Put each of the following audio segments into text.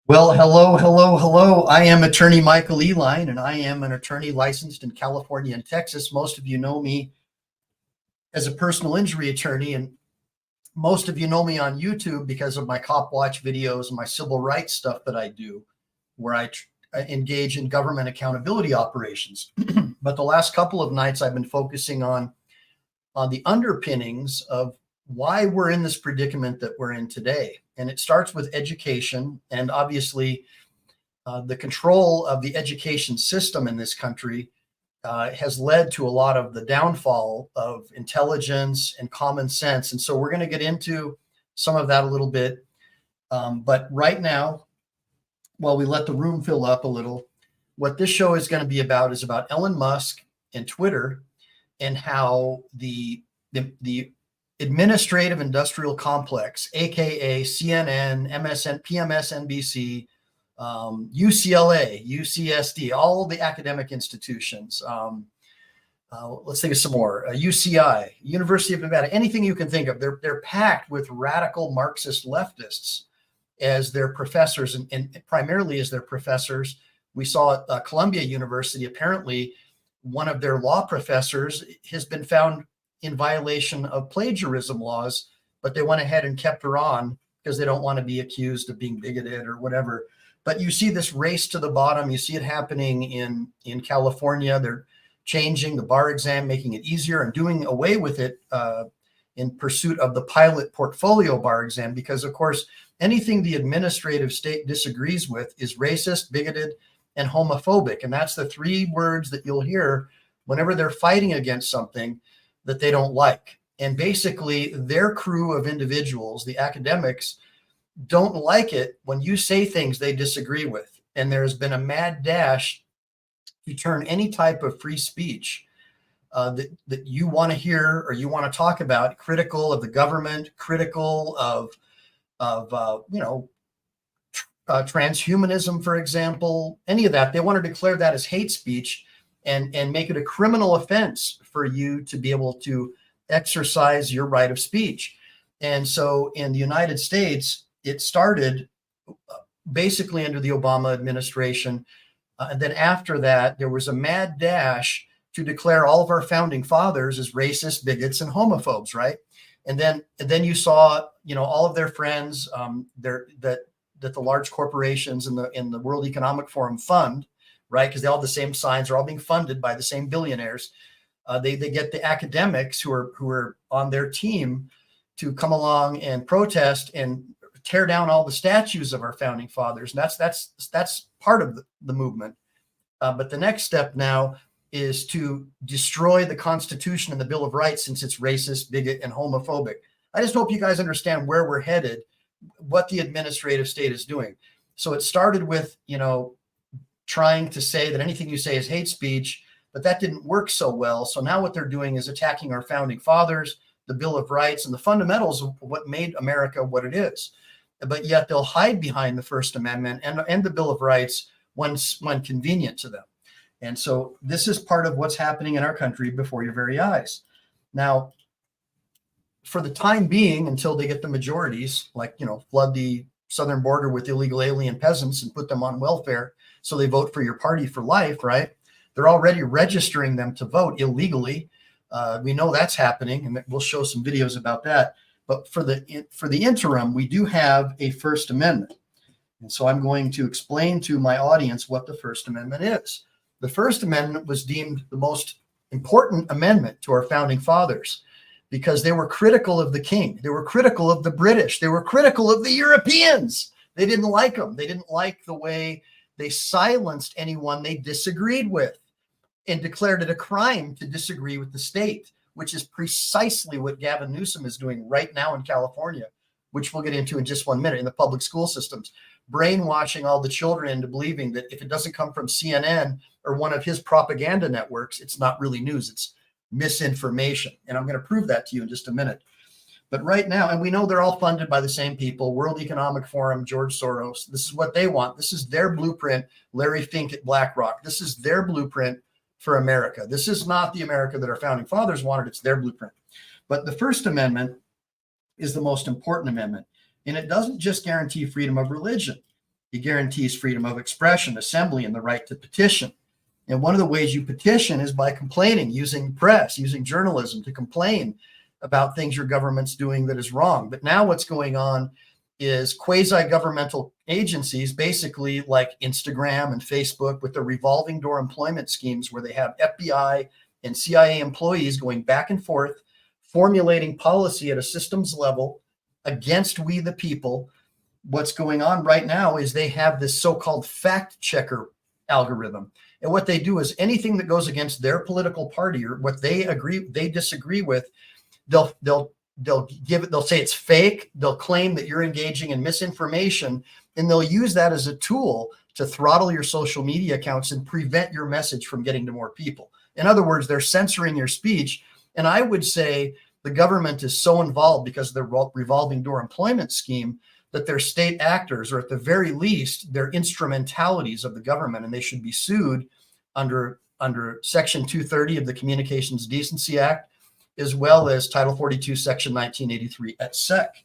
Well, hello. I am attorney Michael Elon, and I am an attorney licensed in California and Texas. Most of you know me as a personal injury attorney, and most of you know me on YouTube because of my Cop Watch videos and my civil rights stuff that I do, where I engage in government accountability operations. But the last couple of nights, I've been focusing on the underpinnings of why we're in this predicament that we're in today. And it starts with education, and obviously the control of the education system in this country has led to a lot of the downfall of intelligence and common sense. And so we're going to get into some of that a little bit. But right now, while we let the room fill up a little, what this show is going to be about is about Elon Musk and Twitter, and how the administrative industrial complex, aka CNN, MSN, PMSNBC, UCLA, UCSD, all the academic institutions. Let's think of some more. UCI, University of Nevada, anything you can think of. They're packed with radical Marxist leftists as their professors, and primarily as their professors. We saw at Columbia University, apparently, one of their law professors has been found in violation of plagiarism laws, but they went ahead and kept her on because they don't want to be accused of being bigoted or whatever. But you see this race to the bottom. You see it happening in California. They're changing the bar exam, making it easier, and doing away with it in pursuit of the pilot portfolio bar exam, because, of course, anything the administrative state disagrees with is racist, bigoted, and homophobic. And that's the three words that you'll hear whenever they're fighting against something that they don't like. And basically, their crew of individuals, the academics, don't like it when you say things they disagree with. And there's been a mad dash to turn any type of free speech that you want to hear or you want to talk about, critical of the government, critical of transhumanism, for example, any of that. They want to declare that as hate speech and make it a criminal offense for you to be able to exercise your right of speech. And so in the United States, it started basically under the Obama administration. And then after that, there was a mad dash to declare all of our founding fathers as racist, bigots, and homophobes, right? And then you saw, all of their friends, that the large corporations in the World Economic Forum fund, right? Because they all have the same signs, they're all being funded by the same billionaires. They get the academics who are on their team to come along and protest and tear down all the statues of our founding fathers. And that's part of the movement. But the next step now is to destroy the Constitution and the Bill of Rights, since it's racist, bigot, and homophobic. I just hope you guys understand where we're headed, what the administrative state is doing. So it started with, trying to say that anything you say is hate speech, but that didn't work so well. So now what they're doing is attacking our founding fathers, the Bill of Rights, and the fundamentals of what made America what it is. But yet they'll hide behind the First Amendment and the Bill of Rights when convenient to them. And so this is part of what's happening in our country before your very eyes. Now, for the time being, until they get the majorities, flood the southern border with illegal alien peasants and put them on welfare so they vote for your party for life, right? They're already registering them to vote illegally. We know that's happening, and we'll show some videos about that. But for the interim, we do have a First Amendment. And so I'm going to explain to my audience what the First Amendment is. The First Amendment was deemed the most important amendment to our founding fathers because they were critical of the king. They were critical of the British. They were critical of the Europeans. They didn't like them. They didn't like the way they silenced anyone they disagreed with and declared it a crime to disagree with the state, which is precisely what Gavin Newsom is doing right now in California, which we'll get into in just 1 minute, in the public school systems, brainwashing all the children into believing that if it doesn't come from CNN or one of his propaganda networks, it's not really news, it's misinformation. And I'm going to prove that to you in just a minute. But right now, and we know they're all funded by the same people, World Economic Forum, George Soros. This is what they want. This is their blueprint. Larry Fink at BlackRock. This is their blueprint for America. This is not the America that our founding fathers wanted. It's their blueprint. But the First Amendment is the most important amendment. And it doesn't just guarantee freedom of religion. It guarantees freedom of expression, assembly, and the right to petition. And one of the ways you petition is by complaining, using press, using journalism to complain about things your government's doing that is wrong. But now what's going on is quasi-governmental agencies, basically like Instagram and Facebook, with the revolving door employment schemes where they have FBI and CIA employees going back and forth, formulating policy at a systems level against we the people. What's going on right now is they have this so-called fact checker algorithm. And what they do is anything that goes against their political party or what they disagree with, they'll say it's fake. They'll claim that you're engaging in misinformation, and they'll use that as a tool to throttle your social media accounts and prevent your message from getting to more people. In other words, they're censoring your speech. And I would say the government is so involved because of the revolving door employment scheme that they're state actors, or at the very least, they're instrumentalities of the government, and they should be sued under Section 230 of the Communications Decency Act, as well as Title 42, Section 1983 et sec.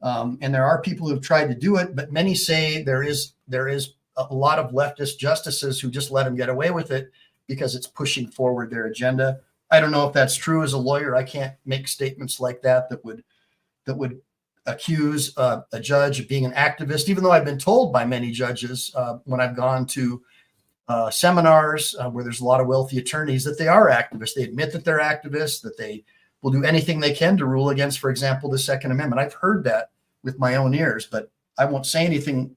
And there are people who have tried to do it, but many say there is a lot of leftist justices who just let them get away with it because it's pushing forward their agenda. I don't know if that's true. As a lawyer, I can't make statements like that would accuse a judge of being an activist, even though I've been told by many judges when I've gone to seminars where there's a lot of wealthy attorneys that they are activists. They admit that they're activists, that they will do anything they can to rule against, for example, the Second Amendment. I've heard that with my own ears, but I won't say anything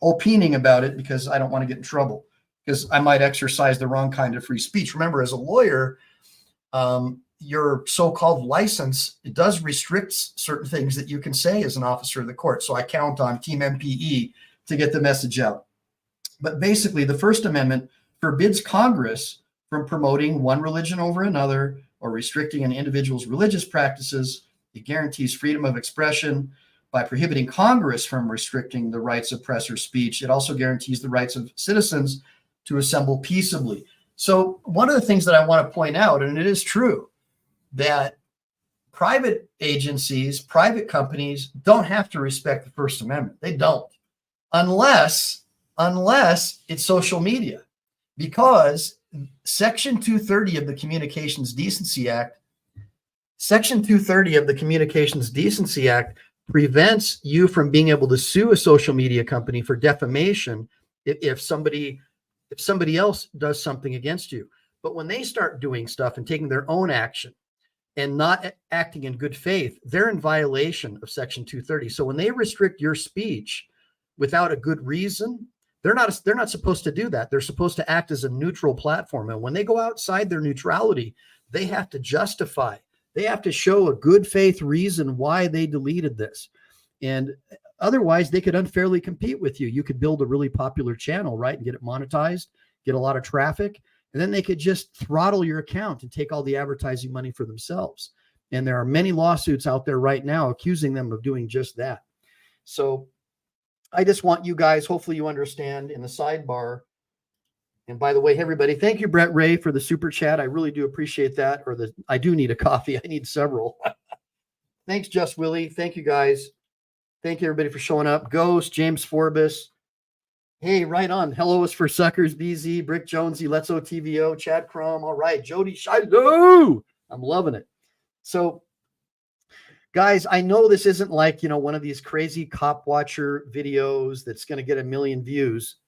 opining about it because I don't want to get in trouble, because I might exercise the wrong kind of free speech. Remember, as a lawyer, your so-called license, it does restrict certain things that you can say as an officer of the court. So I count on Team MPE to get the message out. But basically, the First Amendment forbids Congress from promoting one religion over another or restricting an individual's religious practices. It guarantees freedom of expression by prohibiting Congress from restricting the rights of press or speech. It also guarantees the rights of citizens to assemble peaceably. So one of the things that I want to point out, and it is true, that private agencies, private companies don't have to respect the First Amendment. They don't, unless it's social media, because Section 230 of the Communications Decency Act, prevents you from being able to sue a social media company for defamation if somebody else does something against you. But when they start doing stuff and taking their own action and not acting in good faith, they're in violation of Section 230. So when they restrict your speech without a good reason, they're not supposed to do that. They're supposed to act as a neutral platform. And when they go outside their neutrality, they have to justify. They have to show a good faith reason why they deleted this. And otherwise, they could unfairly compete with you. You could build a really popular channel, right, and get it monetized, get a lot of traffic, and then they could just throttle your account and take all the advertising money for themselves. And there are many lawsuits out there right now accusing them of doing just that. So I just want you guys, hopefully you understand in the sidebar. And by the way, everybody, thank you, Brett Ray, for the super chat. I really do appreciate that. I do need a coffee. I need several. Thanks, Just Willie. Thank you, guys. Thank you, everybody, for showing up. Ghost, James Forbes. Hey, right on. Hello is for Suckers, BZ, Brick Jonesy, Let's OTVO, Chad Crum. All right, Jody Shiloh. I'm loving it. So, guys, I know this isn't like, one of these crazy cop watcher videos that's going to get 1 million views.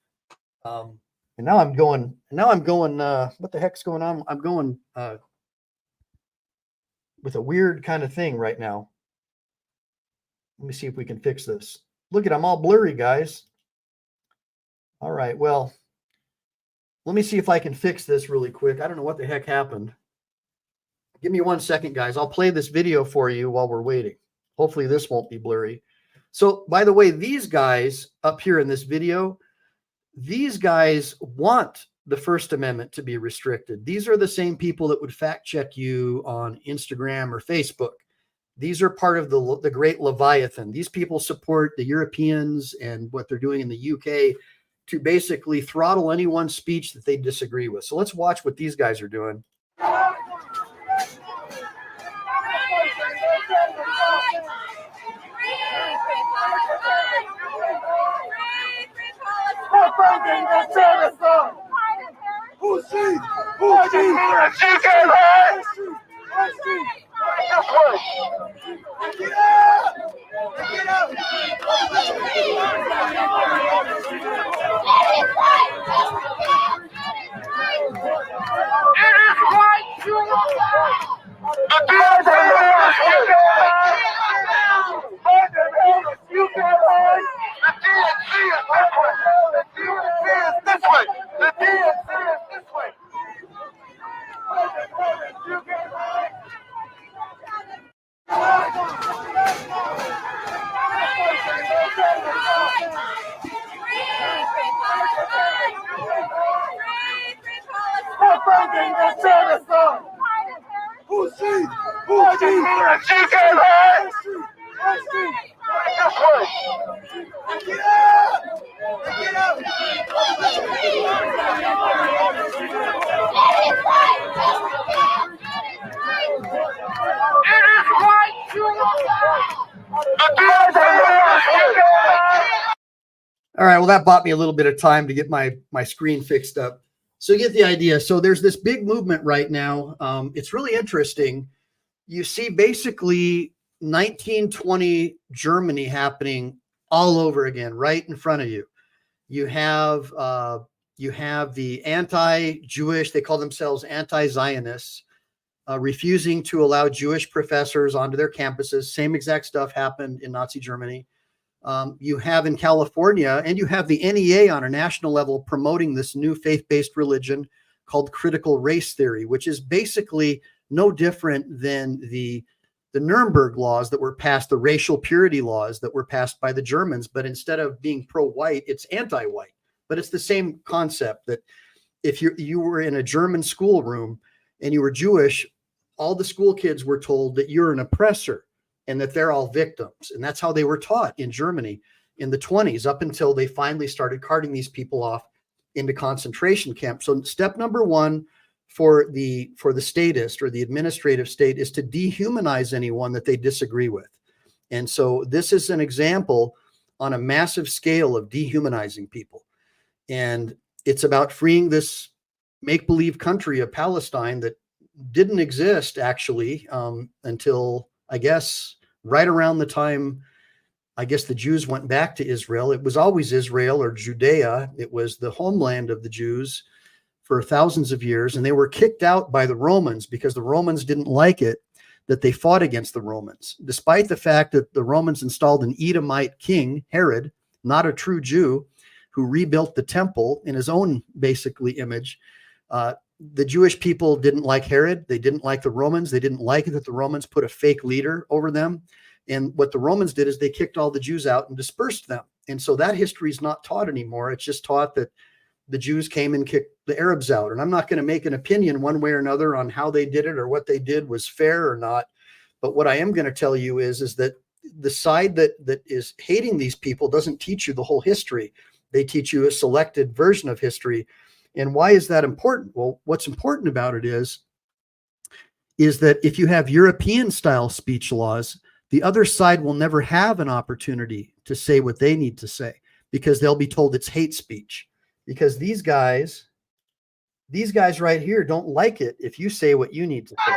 And now I'm going, what the heck's going on? I'm going with a weird kind of thing right now. Let me see if we can fix this. Look at, I'm all blurry, guys. All right, well, let me see if I can fix this really quick. I don't know what the heck happened. Give me 1 second, guys. I'll play this video for you while we're waiting. Hopefully this won't be blurry. So, by the way, these guys up here in this video, these guys want the First Amendment to be restricted. These are the same people that would fact check you on Instagram or Facebook. These are part of the Great Leviathan. These people support the Europeans and what they're doing in the UK to basically throttle anyone's speech that they disagree with. So let's watch what these guys are doing. All right, well, that bought me a little bit of time to get my screen fixed up. So you get the idea. So there's this big movement right now. It's really interesting. You see basically 1920 Germany happening all over again, right in front of you. You have the anti-Jewish, they call themselves anti-Zionists, refusing to allow Jewish professors onto their campuses. Same exact stuff happened in Nazi Germany. You have in California, and you have the NEA on a national level promoting this new faith-based religion called critical race theory, which is basically no different than the Nuremberg laws that were passed, the racial purity laws that were passed by the Germans. But instead of being pro-white, it's anti-white. But it's the same concept that if you were in a German schoolroom and you were Jewish, all the school kids were told that you're an oppressor and that they're all victims. And that's how they were taught in Germany in the 20s, up until they finally started carting these people off into concentration camps. So step number one for the statist or the administrative state is to dehumanize anyone that they disagree with. And so this is an example on a massive scale of dehumanizing people. And it's about freeing this make-believe country of Palestine that didn't exist actually until, I guess, right around the time, I guess, the Jews went back to Israel. It was always Israel or Judea. It was the homeland of the Jews for thousands of years. And they were kicked out by the Romans because the Romans didn't like it that they fought against the Romans, despite the fact that the Romans installed an Edomite king, Herod, not a true Jew, who rebuilt the temple in his own basically image. The Jewish people didn't like Herod. They didn't like the Romans. They didn't like it that the Romans put a fake leader over them. And what the Romans did is they kicked all the Jews out and dispersed them. And so that history is not taught anymore. It's just taught that the Jews came and kicked the Arabs out. And I'm not going to make an opinion one way or another on how they did it or what they did was fair or not. But what I am going to tell you is that the side that is hating these people doesn't teach you the whole history. They teach you a selected version of history. And why is that important? Well, what's important about it is that if you have European style speech laws, the other side will never have an opportunity to say what they need to say because they'll be told it's hate speech. Because these guys right here don't like it if you say what you need to say.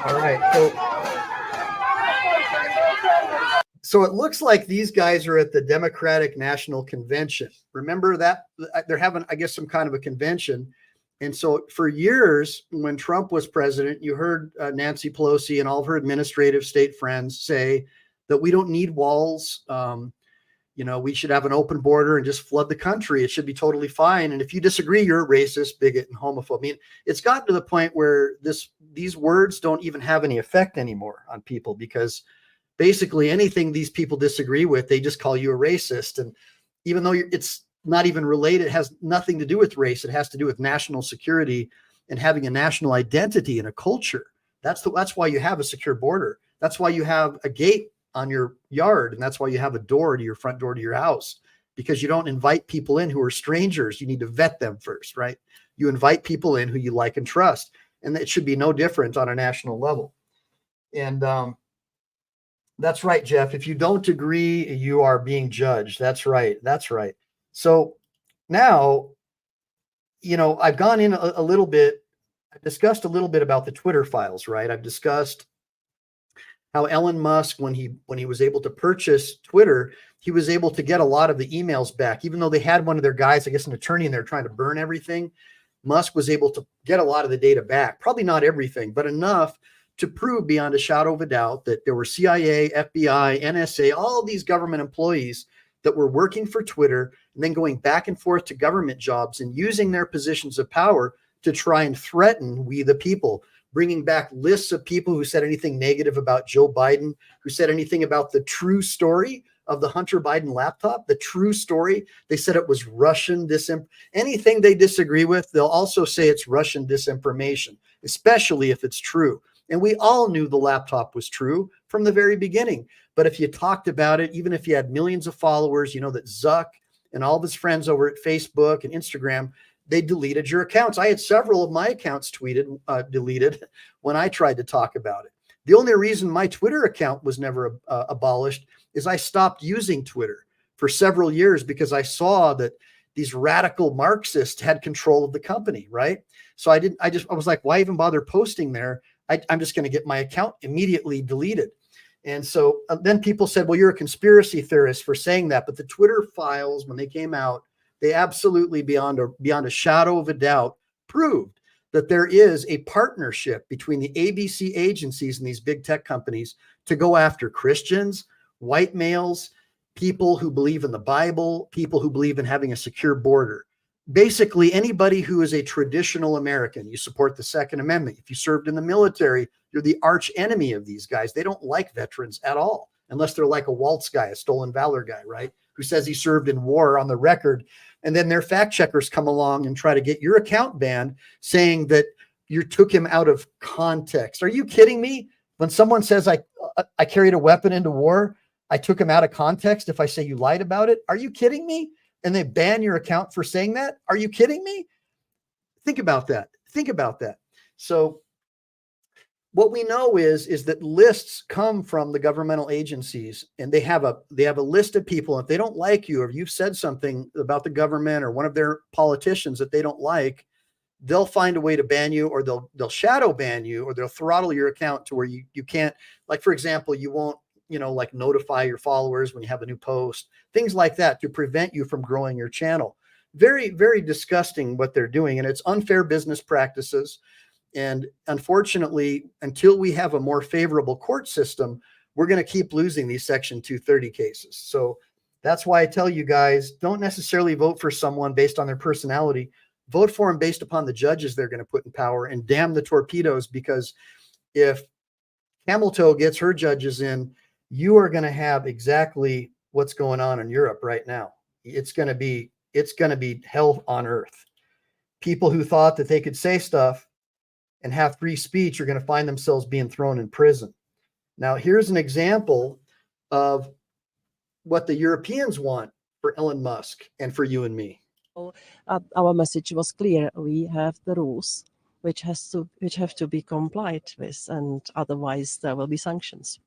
All right. So it looks like these guys are at the Democratic National Convention. Remember that they're having, I guess, some kind of a convention. And so for years, when Trump was president, you heard Nancy Pelosi and all of her administrative state friends say that we don't need walls. We should have an open border and just flood the country. It should be totally fine. And if you disagree, you're a racist, bigot, and homophobe. I mean, it's gotten to the point where these words don't even have any effect anymore on people because basically anything these people disagree with, they just call you a racist. And even though it's not even related, it has nothing to do with race. It has to do with national security and having a national identity and a culture. That's why you have a secure border. That's why you have a gate on your yard. And that's why you have a door to your front door to your house, because you don't invite people in who are strangers. You need to vet them first, right? You invite people in who you like and trust. And it should be no different on a national level. And that's right, Jeff. If you don't agree, you are being judged. That's right. That's right. So now, I've gone in a little bit. I've discussed a little bit about the Twitter files, right? I've discussed how Elon Musk, when he was able to purchase Twitter, he was able to get a lot of the emails back, even though they had one of their guys, I guess an attorney, and they're trying to burn everything. Musk was able to get a lot of the data back, probably not everything, but enough to prove beyond a shadow of a doubt that there were CIA, FBI, NSA, all these government employees that were working for Twitter and then going back and forth to government jobs and using their positions of power to try and threaten we the people, bringing back lists of people who said anything negative about Joe Biden, who said anything about the true story of the Hunter Biden laptop, the true story. They said it was Russian anything they disagree with, they'll also say it's Russian disinformation, especially if it's true. And we all knew the laptop was true from the very beginning. But if you talked about it, even if you had millions of followers, you know that Zuck and all of his friends over at Facebook and Instagram, they deleted your accounts. I had several of my accounts deleted when I tried to talk about it. The only reason my Twitter account was never abolished is I stopped using Twitter for several years because I saw that these radical Marxists had control of the company, right? So I was like, why even bother posting there? I'm just going to get my account immediately deleted. And so then people said, well, you're a conspiracy theorist for saying that. But the Twitter files, when they came out, they absolutely beyond a shadow of a doubt proved that there is a partnership between the ABC agencies and these big tech companies to go after Christians, white males, people who believe in the Bible, people who believe in having a secure border. Basically, anybody who is a traditional American. You support the Second Amendment. If you served in the military, you're the arch enemy of these guys. They don't like veterans at all, unless they're like a Waltz guy, a stolen valor guy, right? Who says he served in war on the record. And then their fact checkers come along and try to get your account banned, saying that you took him out of context. Are you kidding me? When someone says I carried a weapon into war, I took him out of context if I say you lied about it? Are you kidding me? And they ban your account for saying that? Are you kidding me? Think about that. Think about that. So what we know is that lists come from the governmental agencies, and they have a list of people. If they don't like you, or if you've said something about the government or one of their politicians that they don't like, they'll find a way to ban you, or they'll shadow ban you, or they'll throttle your account to where you can't, like, for example, you won't, like notify your followers when you have a new post, things like that, to prevent you from growing your channel. Very, very disgusting what they're doing. And it's unfair business practices. And unfortunately, until we have a more favorable court system, we're going to keep losing these Section 230 cases. So that's why I tell you guys, don't necessarily vote for someone based on their personality. Vote for them based upon the judges they're going to put in power, and damn the torpedoes, because if Camel Toe gets her judges in, you are going to have exactly what's going on in Europe right now. It's going to be hell on earth. People who thought that they could say stuff and have free speech are going to find themselves being thrown in prison. Now, here's an example of what the Europeans want for Elon Musk and for you and me. Our message was clear. We have the rules which have to be complied with, and otherwise there will be sanctions.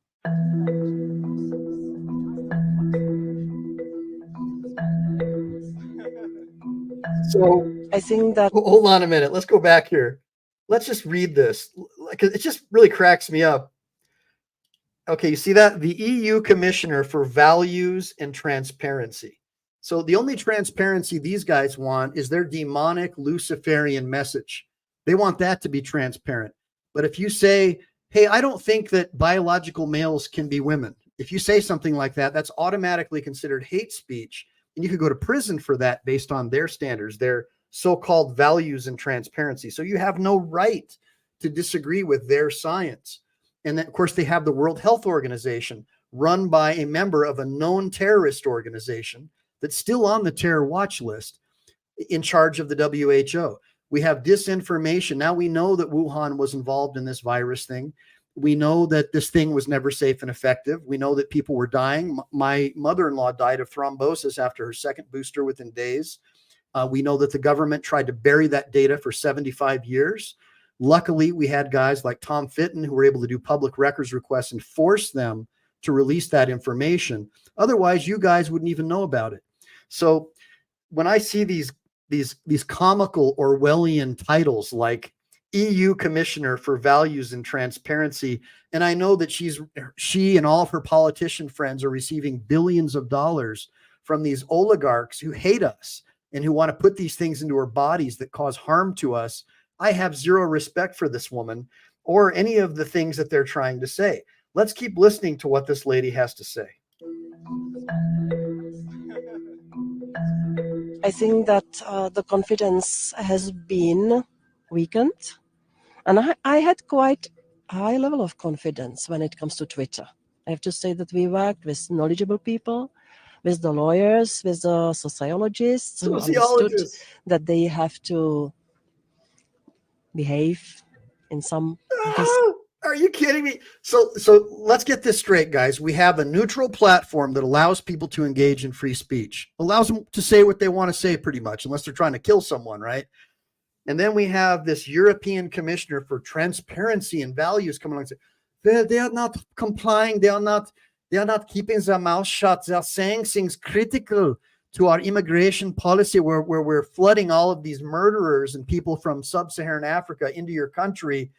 So I think that... Hold on a minute. Let's go back here. Let's just read this, because it just really cracks me up. Okay, you see that? The EU Commissioner for Values and Transparency. So the only transparency these guys want is their demonic Luciferian message. They want that to be transparent. But if you say, hey, I don't think that biological males can be women, if you say something like that, that's automatically considered hate speech. And you could go to prison for that based on their standards, their so-called values and transparency. So you have no right to disagree with their science. And then, of course, they have the World Health Organization, run by a member of a known terrorist organization that's still on the terror watch list, in charge of the WHO. We have disinformation. Now we know that Wuhan was involved in this virus thing. We know that this thing was never safe and effective. We know that people were dying. My mother-in-law died of thrombosis after her second booster within days. We know that the government tried to bury that data for 75 years. Luckily, we had guys like Tom Fitton who were able to do public records requests and force them to release that information. Otherwise, you guys wouldn't even know about it. So when I see these comical Orwellian titles like EU Commissioner for Values and Transparency, and I know that she and all of her politician friends are receiving billions of dollars from these oligarchs who hate us and who want to put these things into our bodies that cause harm to us. I have zero respect for this woman or any of the things that they're trying to say. Let's keep listening to what this lady has to say. I think that the confidence has been weakened. And I had quite a high level of confidence when it comes to Twitter. I have to say that we worked with knowledgeable people, with the lawyers, with the sociologists who understood that they have to behave in some Are you kidding me? So let's get this straight, guys. We have a neutral platform that allows people to engage in free speech, allows them to say what they want to say pretty much, unless they're trying to kill someone, right? And then we have this European Commissioner for Transparency and Values coming along and say, they are not complying. They are not keeping their mouth shut. They are saying things critical to our immigration policy where we're flooding all of these murderers and people from sub-Saharan Africa into your country,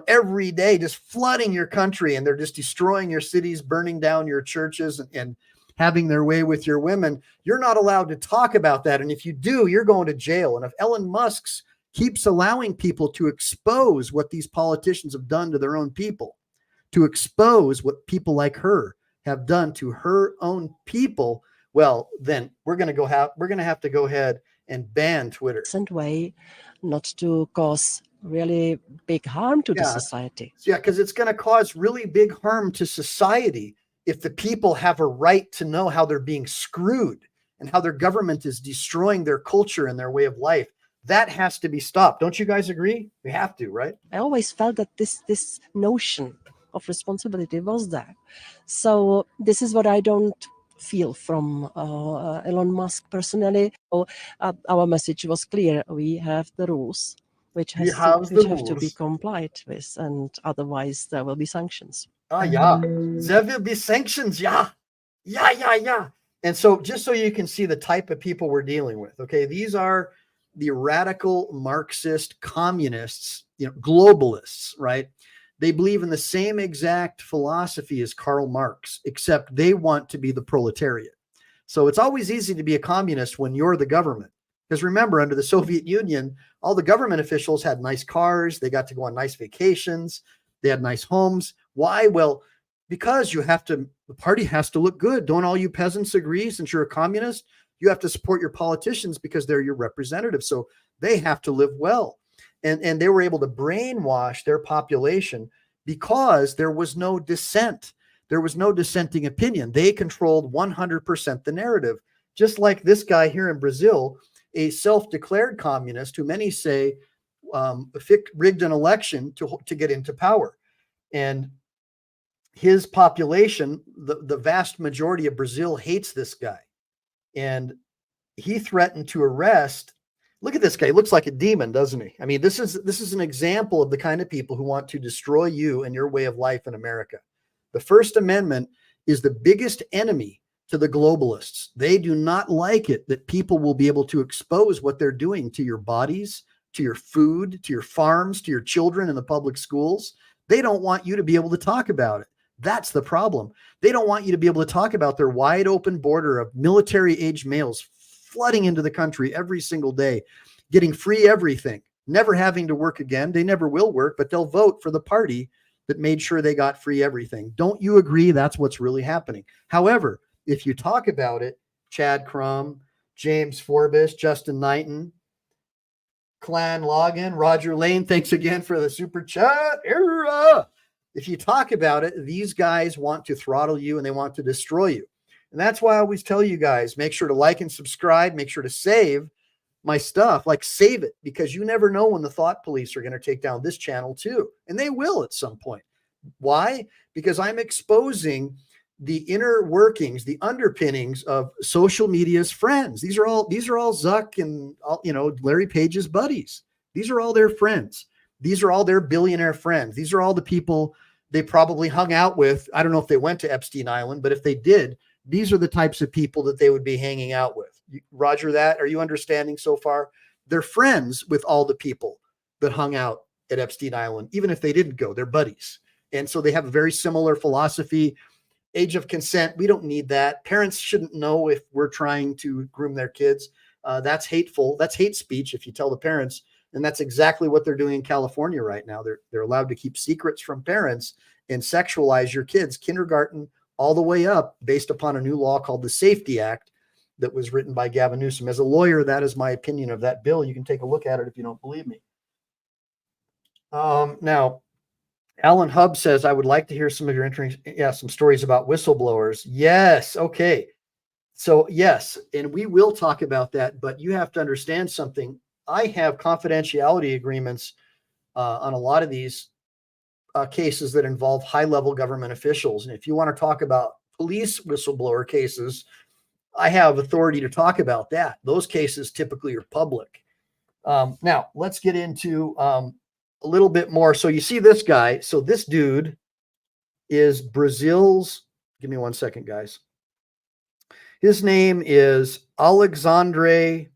every day, just flooding your country, and they're just destroying your cities, burning down your churches, and having their way with your women. You're not allowed to talk about that. And if you do, you're going to jail. And if Elon Musk keeps allowing people to expose what these politicians have done to their own people, to expose what people like her have done to her own people, well, then we're going to have to go ahead and ban Twitter. Way not to cause really big harm to the society. Yeah, because it's going to cause really big harm to society if the people have a right to know how they're being screwed and how their government is destroying their culture and their way of life. That has to be stopped. Don't you guys agree? We have to, right? I always felt that this notion of responsibility was there. So this is what I don't feel from Elon Musk personally. So, our message was clear. We have the rules which have to be complied with, and otherwise there will be sanctions. Yeah, there will be sanctions. Yeah. And so just so you can see the type of people we're dealing with, okay, these are the radical Marxist communists, globalists, right? They believe in the same exact philosophy as Karl Marx, except they want to be the proletariat. So it's always easy to be a communist when you're the government. Because remember, under the Soviet Union, all the government officials had nice cars. They got to go on nice vacations. They had nice homes. Why? Well, because the party has to look good. Don't all you peasants agree? Since you're a communist, you have to support your politicians because they're your representatives. So they have to live well. And they were able to brainwash their population because there was no dissent. There was no dissenting opinion. They controlled 100% the narrative. Just like this guy here in Brazil, a self-declared communist who many say rigged an election to get into power. And his population, the vast majority of Brazil hates this guy. And he threatened to arrest. Look at this guy. He looks like a demon, doesn't he? I mean, this is an example of the kind of people who want to destroy you and your way of life in America. The First Amendment is the biggest enemy to the globalists. They do not like it that people will be able to expose what they're doing to your bodies, to your food, to your farms, to your children in the public schools. They don't want you to be able to talk about it. That's the problem. They don't want you to be able to talk about their wide open border of military-age males flooding into the country every single day, getting free everything, never having to work again. They never will work, but they'll vote for the party that made sure they got free everything. Don't you agree that's what's really happening? However, if you talk about it, Chad Crum, James Forbes, Justin Knighton, Clan Login, Roger Lane, thanks again for the super chat. If you talk about it, these guys want to throttle you and they want to destroy you. And that's why I always tell you guys, make sure to like and subscribe, make sure to save my stuff, like save it, because you never know when the thought police are going to take down this channel too. And they will at some point. Why? Because I'm exposing the inner workings, the underpinnings of social media's friends. These are all Zuck and Larry Page's buddies. These are all their friends. These are all their billionaire friends. These are all the people they probably hung out with. I don't know if they went to Epstein Island, but if they did, these are the types of people that they would be hanging out with. Roger that? Are you understanding so far? They're friends with all the people that hung out at Epstein Island, even if they didn't go, they're buddies. And so they have a very similar philosophy. Age of consent, we don't need that. Parents shouldn't know if we're trying to groom their kids. That's hateful. That's hate speech if you tell the parents. And that's exactly what they're doing in California right now. They're allowed to keep secrets from parents and sexualize your kids, kindergarten all the way up, based upon a new law called the Safety Act that was written by Gavin Newsom. As a lawyer, that is my opinion of that bill. You can take a look at it if you don't believe me. Now, Alan Hubb says, I would like to hear some of your some stories about whistleblowers. Yes. Okay. So yes, and we will talk about that, but you have to understand something. I have confidentiality agreements on a lot of these cases that involve high-level government officials. And if you want to talk about police whistleblower cases, I have authority to talk about that. Those cases typically are public. Now, let's get into a little bit more. So you see this guy. So this dude is Brazil's, give me 1 second, guys. His name is Alexandre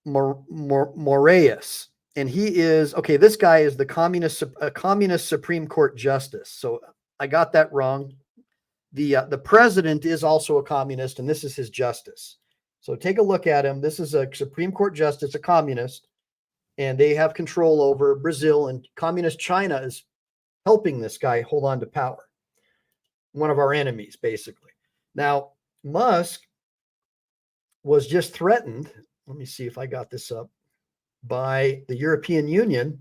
Moraes. And he is, okay, this guy is the communist Supreme Court justice. So I got that wrong. The president is also a communist, and this is his justice. So take a look at him. This is a Supreme Court justice, a communist, and they have control over Brazil, and communist China is helping this guy hold on to power. One of our enemies, basically. Now, Musk was just threatened. Let me see if I got this up. By the European Union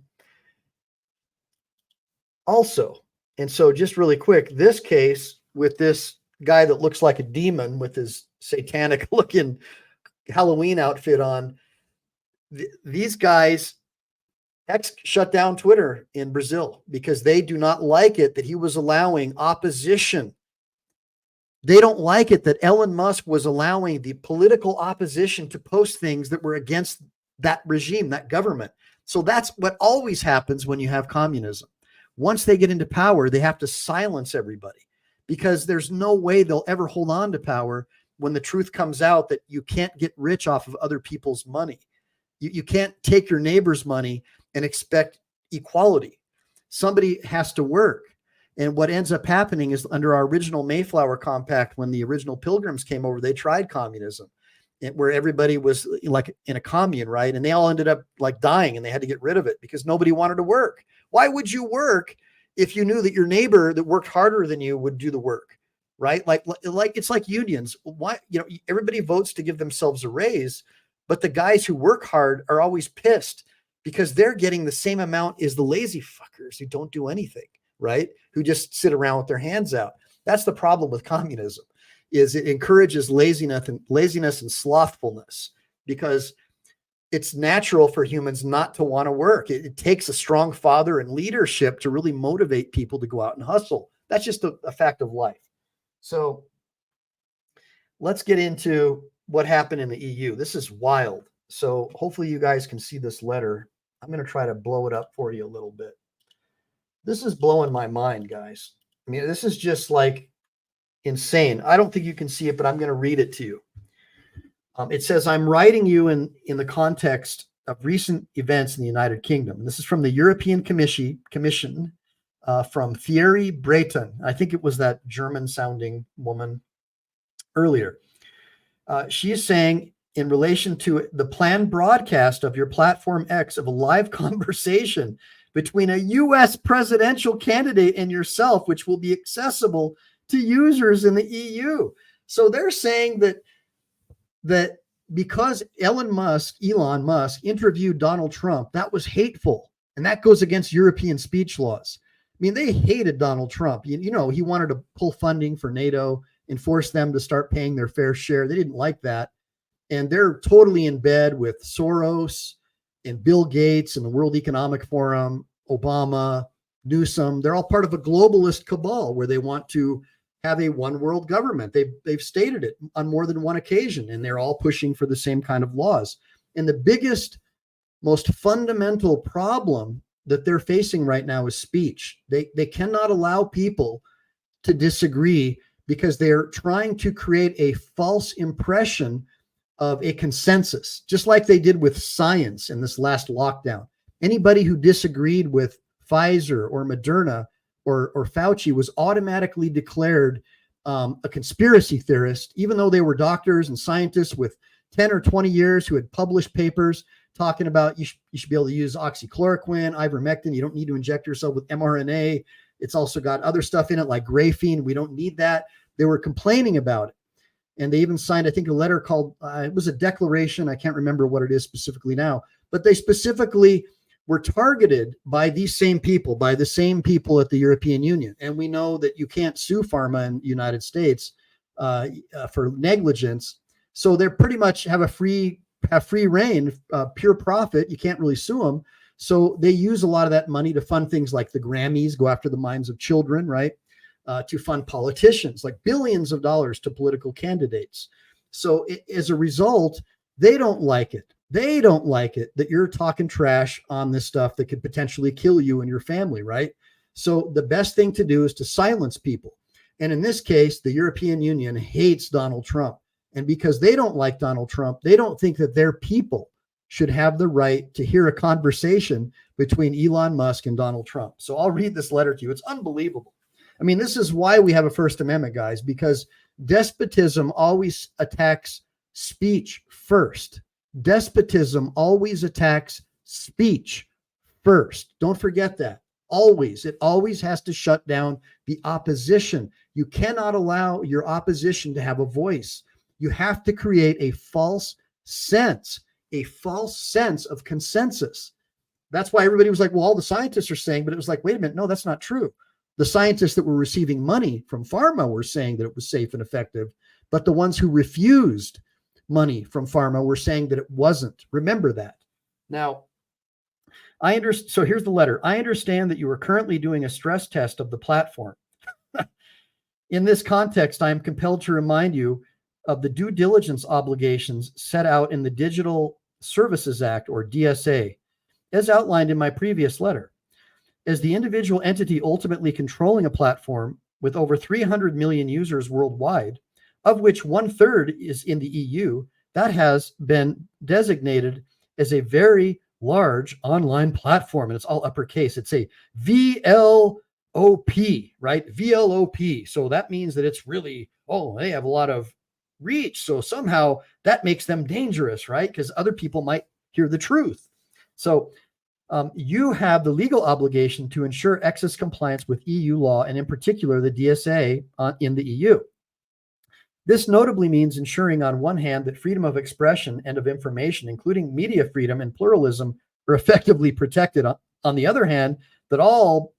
also. And so just really quick, this case with this guy that looks like a demon with his satanic looking Halloween outfit on, these guys shut down Twitter in Brazil because they do not like it that he was allowing opposition. They don't like it that Elon Musk was allowing the political opposition to post things that were against that regime, that government. So that's what always happens when you have communism. Once they get into power, they have to silence everybody because there's no way they'll ever hold on to power when the truth comes out that you can't get rich off of other people's money. You can't take your neighbor's money and expect equality. Somebody has to work. And what ends up happening is under our original Mayflower Compact, when the original Pilgrims came over, they tried communism, where everybody was like in a commune, right? And they all ended up like dying and they had to get rid of it because nobody wanted to work. Why would you work if you knew that your neighbor that worked harder than you would do the work, right? Like it's like unions. Why, everybody votes to give themselves a raise, but the guys who work hard are always pissed because they're getting the same amount as the lazy fuckers who don't do anything, right? Who just sit around with their hands out. That's the problem with communism. Is it encourages laziness and slothfulness because it's natural for humans not to want to work. It takes a strong father and leadership to really motivate people to go out and hustle. That's just a fact of life. So let's get into what happened in the EU. This is wild. So hopefully you guys can see this letter. I'm going to try to blow it up for you a little bit. This is blowing my mind, guys. I mean, this is just like insane. I don't think you can see it, but I'm going to read it to you. It says, I'm writing you in the context of recent events in the United Kingdom. And this is from the European Commission from Thierry Breton. I think it was that German-sounding woman earlier. She is saying, in relation to the planned broadcast of your platform X of a live conversation between a U.S. presidential candidate and yourself, which will be accessible to users in the EU. So they're saying that because Elon Musk interviewed Donald Trump, that was hateful. And that goes against European speech laws. I mean, they hated Donald Trump. He wanted to pull funding for NATO and force them to start paying their fair share. They didn't like that. And they're totally in bed with Soros and Bill Gates and the World Economic Forum, Obama, Newsom. They're all part of a globalist cabal where they want to have a one world government. They've stated it on more than one occasion, and they're all pushing for the same kind of laws. And the biggest most fundamental problem that they're facing right now is speech. They cannot allow people to disagree because they're trying to create a false impression of a consensus, just like they did with science in this last lockdown. Anybody who disagreed with Pfizer or Moderna or Fauci was automatically declared a conspiracy theorist, even though they were doctors and scientists with 10 or 20 years who had published papers talking about you should be able to use oxychloroquine, ivermectin. You don't need to inject yourself with mRNA. It's also got other stuff in it like graphene. We don't need that. They were complaining about it. And they even signed, I think, a letter called, it was a declaration. I can't remember what it is specifically now, but they specifically were targeted by these same people, by the same people at the European Union. And we know that you can't sue pharma in the United States for negligence. So they're pretty much have free reign, pure profit. You can't really sue them. So they use a lot of that money to fund things like the Grammys, go after the minds of children, right? To fund politicians, like billions of dollars to political candidates. So as a result, they don't like it. They don't like it that you're talking trash on this stuff that could potentially kill you and your family, right? So the best thing to do is to silence people. And in this case, the European Union hates Donald Trump. And because they don't like Donald Trump, they don't think that their people should have the right to hear a conversation between Elon Musk and Donald Trump. So I'll read this letter to you. It's unbelievable. I mean, this is why we have a First Amendment, guys, because despotism always attacks speech first. Despotism always attacks speech first. Don't forget that. Always. It always has to shut down the opposition. You cannot allow your opposition to have a voice. You have to create a false sense of consensus. That's why everybody was like, well, all the scientists are saying, but it was like, wait a minute, no, that's not true. The scientists that were receiving money from pharma were saying that it was safe and effective, but the ones who refused money from pharma were saying that it wasn't. Remember that. Now, so here's the letter. I understand that you are currently doing a stress test of the platform. In this context, I am compelled to remind you of the due diligence obligations set out in the Digital Services Act, or DSA, as outlined in my previous letter. As the individual entity ultimately controlling a platform with over 300 million users worldwide, of which 1/3 is in the EU, that has been designated as a very large online platform. And it's all uppercase. It's a VLOP, right? VLOP. So that means that it's really, they have a lot of reach. So somehow that makes them dangerous, right? Because other people might hear the truth. So you have the legal obligation to ensure access compliance with EU law, and in particular, the DSA in the EU. This notably means ensuring, on one hand, that freedom of expression and of information, including media freedom and pluralism, are effectively protected. On the other hand, that all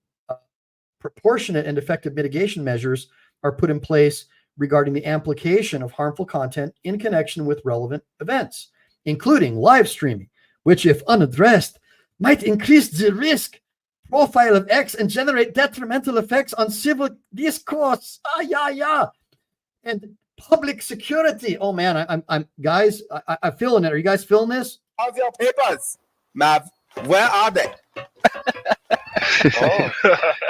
proportionate and effective mitigation measures are put in place regarding the amplification of harmful content in connection with relevant events, including live streaming, which, if unaddressed, might increase the risk profile of X and generate detrimental effects on civil discourse. And public security. Oh man, I'm guys, I'm feeling it. Are you guys feeling this? How's your papers, Mav? Where are they?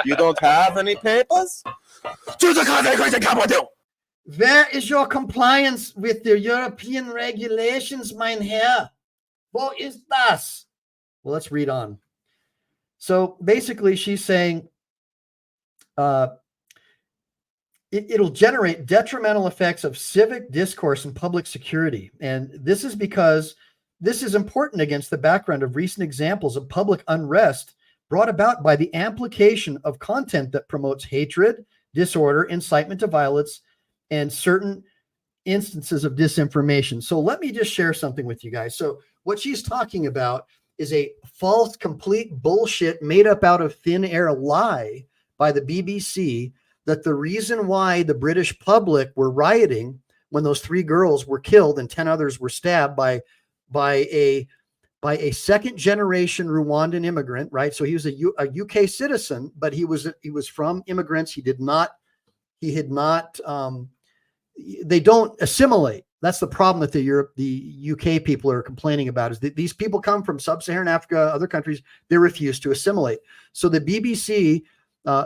You don't have any papers? Where is your compliance with the European regulations, mein Herr? Wo ist das? Well, let's read on. So basically, she's saying it'll generate detrimental effects of civic discourse and public security. And this is because this is important against the background of recent examples of public unrest brought about by the amplification of content that promotes hatred, disorder, incitement to violence, and certain instances of disinformation. So let me just share something with you guys. So what she's talking about is a false, complete bullshit made up out of thin air lie by the BBC, that the reason why the British public were rioting when those 3 girls were killed and 10 others were stabbed by a second generation Rwandan immigrant, right? So he was a UK citizen, but he was from immigrants. They don't assimilate. That's the problem that the UK people are complaining about, is that these people come from sub-Saharan Africa, other countries, they refuse to assimilate. So the BBC,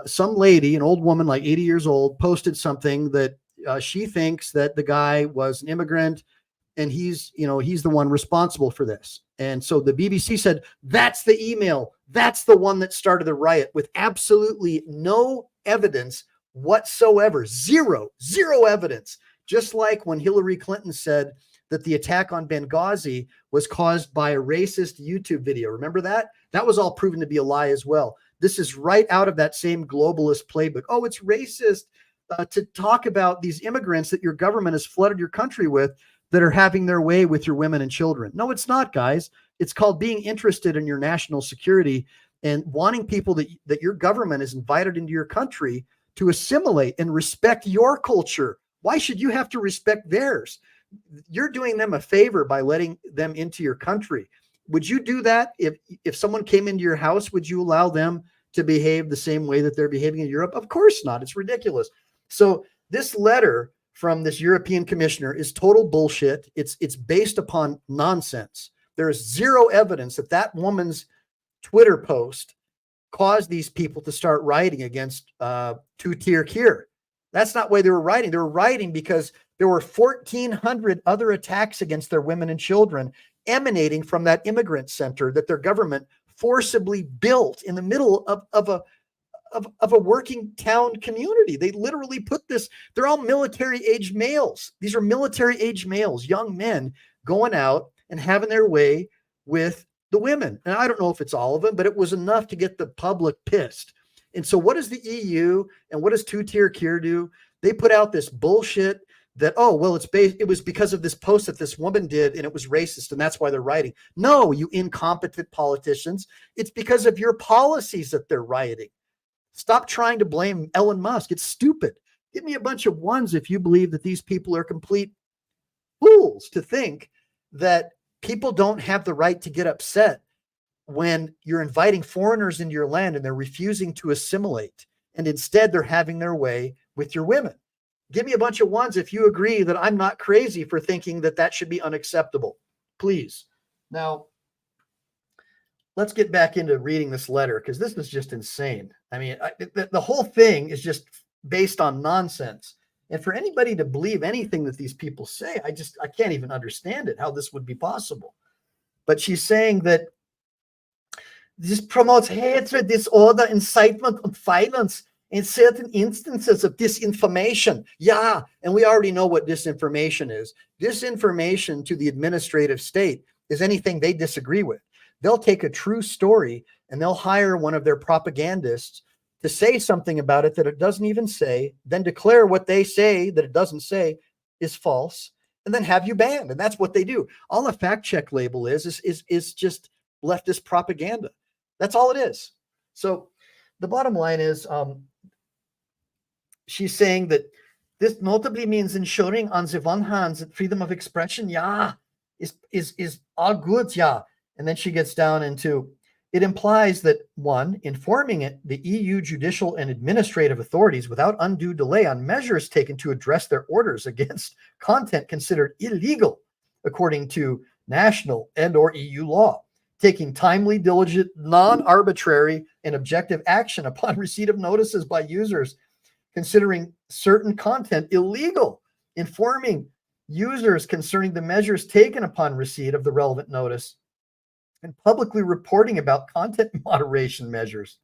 some lady, an old woman, like 80 years old, posted something that she thinks that the guy was an immigrant and he's the one responsible for this. And so the BBC said, that's the email. That's the one that started the riot, with absolutely no evidence whatsoever. Zero evidence. Just like when Hillary Clinton said that the attack on Benghazi was caused by a racist YouTube video. Remember that? That was all proven to be a lie as well. This is right out of that same globalist playbook. Oh, it's racist to talk about these immigrants that your government has flooded your country with that are having their way with your women and children. No, it's not, guys. It's called being interested in your national security and wanting people that your government has invited into your country to assimilate and respect your culture. Why should you have to respect theirs? You're doing them a favor by letting them into your country. Would you do that if someone came into your house? Would you allow them to behave the same way that they're behaving in Europe? Of course not. It's ridiculous. So this letter from this European commissioner is total bullshit. It's based upon nonsense. There is zero evidence that woman's Twitter post caused these people to start rioting against two-tier Kier. That's not why they were rioting. They were rioting because there were 1,400 other attacks against their women and children emanating from that immigrant center that their government forcibly built in the middle of a working town community. They literally put this, they're all military-aged males. These are military-aged males, young men going out and having their way with the women. And I don't know if it's all of them, but it was enough to get the public pissed. And so what does the EU and what does two-tier Kier do? They put out this bullshit that, oh, well, it was because of this post that this woman did and it was racist and that's why they're rioting. No, you incompetent politicians. It's because of your policies that they're rioting. Stop trying to blame Elon Musk. It's stupid. Give me a bunch of ones if you believe that these people are complete fools to think that people don't have the right to get upset when you're inviting foreigners into your land and they're refusing to assimilate, and instead they're having their way with your women. Give me a bunch of ones if you agree that I'm not crazy for thinking that that should be unacceptable, please. Now, let's get back into reading this letter, because this is just insane. I mean, the whole thing is just based on nonsense. And for anybody to believe anything that these people say, I can't even understand it, how this would be possible. But she's saying that this promotes hatred, disorder, incitement, and violence in certain instances of disinformation. Yeah, and we already know what disinformation is. Disinformation to the administrative state is anything they disagree with. They'll take a true story and they'll hire one of their propagandists to say something about it that it doesn't even say, then declare what they say that it doesn't say is false, and then have you banned. And that's what they do. All a fact check label is just leftist propaganda. That's all it is. So the bottom line is, she's saying that this notably means ensuring on the one hand that freedom of expression, yeah, is all good, yeah. And then she gets down into, it implies that, one, informing the EU judicial and administrative authorities without undue delay on measures taken to address their orders against content considered illegal, according to national and/or EU law, taking timely, diligent, non-arbitrary, and objective action upon receipt of notices by users considering certain content illegal, informing users concerning the measures taken upon receipt of the relevant notice, and publicly reporting about content moderation measures.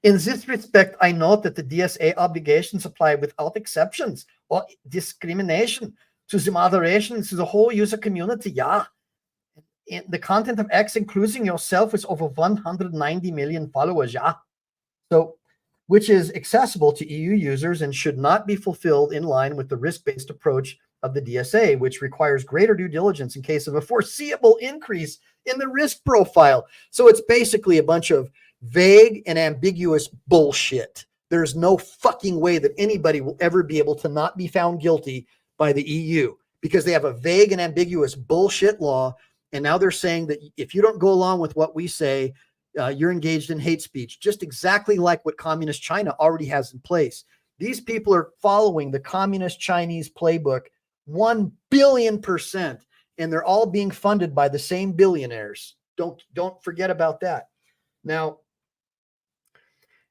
In this respect, I note that the DSA obligations apply without exceptions or discrimination to the moderation to the whole user community. Yeah. In the content of X, including yourself, is over 190 million followers. Yeah. So, which is accessible to EU users and should not be fulfilled in line with the risk-based approach of the DSA, which requires greater due diligence in case of a foreseeable increase in the risk profile. So it's basically a bunch of vague and ambiguous bullshit. There's no fucking way that anybody will ever be able to not be found guilty by the EU, because they have a vague and ambiguous bullshit law. And now they're saying that if you don't go along with what we say, you're engaged in hate speech, just exactly like what communist China already has in place. These people are following the communist Chinese playbook 1 billion%. And they're all being funded by the same billionaires. Don't forget about that. Now,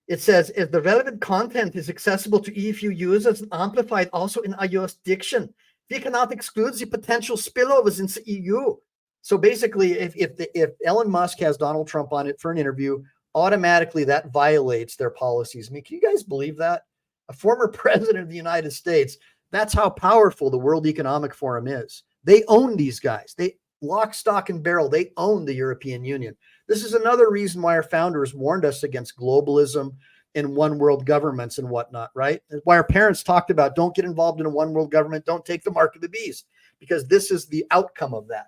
it says, if the relevant content is accessible to EU users and amplified also in our jurisdiction, we cannot exclude the potential spillovers in the EU. So basically, if Elon Musk has Donald Trump on it for an interview, automatically that violates their policies. I mean, can you guys believe that? A former president of the United States, that's how powerful the World Economic Forum is. They own these guys. They lock, stock, and barrel. They own the European Union. This is another reason why our founders warned us against globalism and one world governments and whatnot, right? Why our parents talked about don't get involved in a one world government, don't take the mark of the beast, because this is the outcome of that.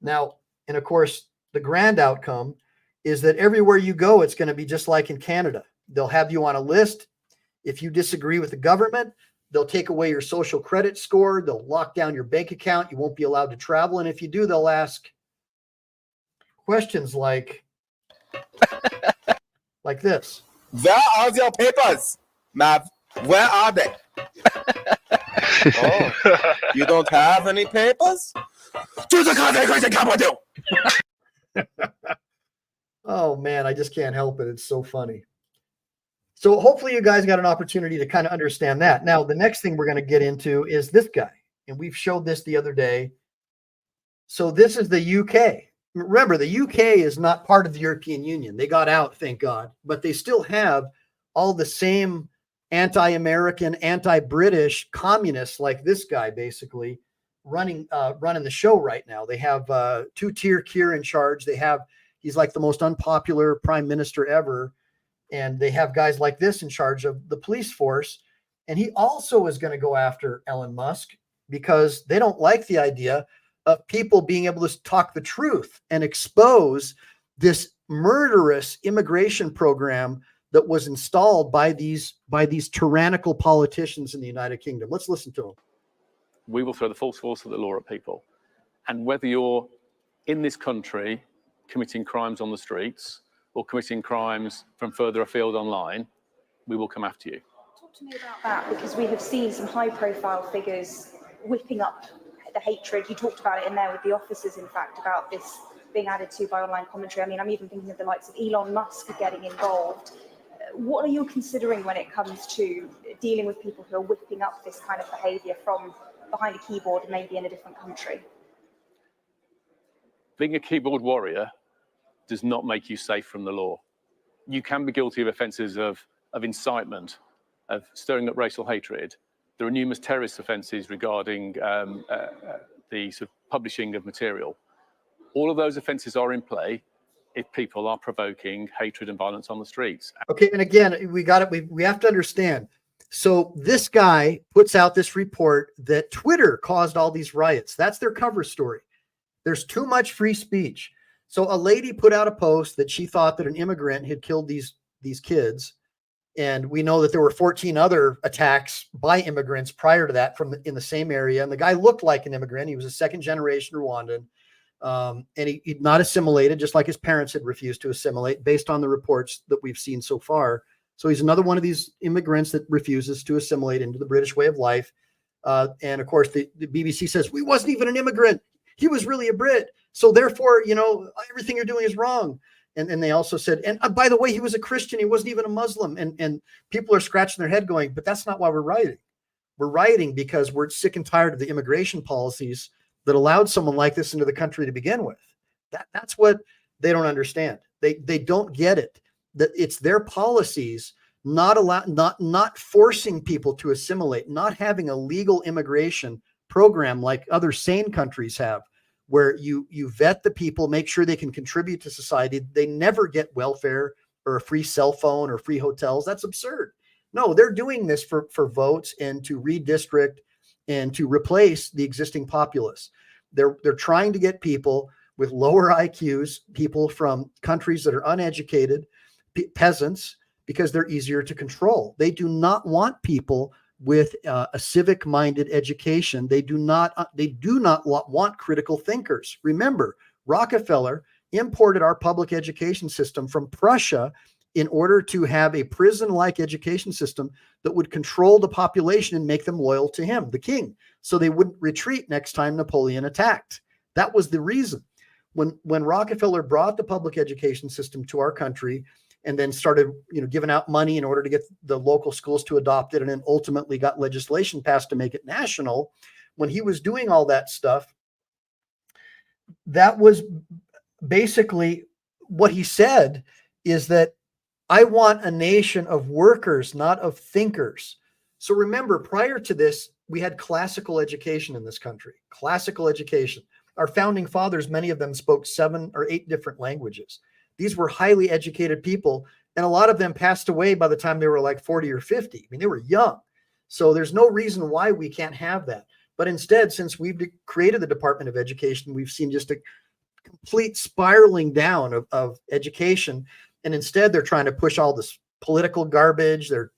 Now, and of course, the grand outcome is that everywhere you go, it's going to be just like in Canada. They'll have you on a list. If you disagree with the government, they'll take away your social credit score. They'll lock down your bank account. You won't be allowed to travel. And if you do, they'll ask questions like this. Where are your papers, Mav? Where are they? Oh, you don't have any papers? Oh man, I just can't help it. It's so funny. So hopefully you guys got an opportunity to kind of understand that. Now, the next thing we're going to get into is this guy. And we've showed this the other day. So this is the UK. Remember, the UK is not part of the European Union. They got out, thank God. But they still have all the same anti-American, anti-British communists like this guy, basically, running the show right now. They have two-tier Keir in charge. He's like the most unpopular prime minister ever. And they have guys like this in charge of the police force. And he also is going to go after Elon Musk because they don't like the idea of people being able to talk the truth and expose this murderous immigration program that was installed by these tyrannical politicians in the United Kingdom. Let's listen to them. We will throw the full force of the law at people. And whether you're in this country committing crimes on the streets or committing crimes from further afield online, we will come after you. Talk to me about that, because we have seen some high-profile figures whipping up the hatred. You talked about it in there with the officers, in fact, about this being added to by online commentary. I mean, I'm even thinking of the likes of Elon Musk getting involved. What are you considering when it comes to dealing with people who are whipping up this kind of behaviour from behind a keyboard, maybe in a different country? Being a keyboard warrior does not make you safe from the law. You can be guilty of offences of incitement, of stirring up racial hatred. There are numerous terrorist offences regarding the sort of publishing of material. All of those offences are in play if people are provoking hatred and violence on the streets. Okay, and again, we have to understand. So this guy puts out this report that Twitter caused all these riots. That's their cover story. There's too much free speech. So a lady put out a post that she thought that an immigrant had killed these kids. And we know that there were 14 other attacks by immigrants prior to that in the same area. And the guy looked like an immigrant. He was a second generation Rwandan. And he'd not assimilated, just like his parents had refused to assimilate based on the reports that we've seen so far. So he's another one of these immigrants that refuses to assimilate into the British way of life. And of course, the BBC says, he wasn't even an immigrant. He was really a Brit. So therefore, everything you're doing is wrong. And they also said, and by the way, he was a Christian. He wasn't even a Muslim. And people are scratching their head going, but that's not why we're rioting. We're rioting because we're sick and tired of the immigration policies that allowed someone like this into the country to begin with. That's what they don't understand. They don't get it. That it's their policies not forcing people to assimilate, not having a legal immigration program like other sane countries have, where you vet the people, make sure they can contribute to society. They never get welfare or a free cell phone or free hotels. That's absurd. No, they're doing this for votes and to redistrict and to replace the existing populace. They're trying to get people with lower IQs, people from countries that are uneducated, peasants, because they're easier to control. They do not want people with a civic-minded education. They do not want critical thinkers. Remember, Rockefeller imported our public education system from Prussia in order to have a prison-like education system that would control the population and make them loyal to him, the king, so they wouldn't retreat next time Napoleon attacked. That was the reason. When Rockefeller brought the public education system to our country and then started, giving out money in order to get the local schools to adopt it, and then ultimately got legislation passed to make it national, when he was doing all that stuff, that was basically what he said, is that I want a nation of workers, not of thinkers. So remember, prior to this, we had classical education in this country, classical education. Our founding fathers, many of them spoke 7 or 8 different languages. These were highly educated people, and a lot of them passed away by the time they were like 40 or 50. I mean, they were young. So there's no reason why we can't have that. But instead, since we've created the Department of Education, we've seen just a complete spiraling down of education. And instead, they're trying to push all this political garbage. They're,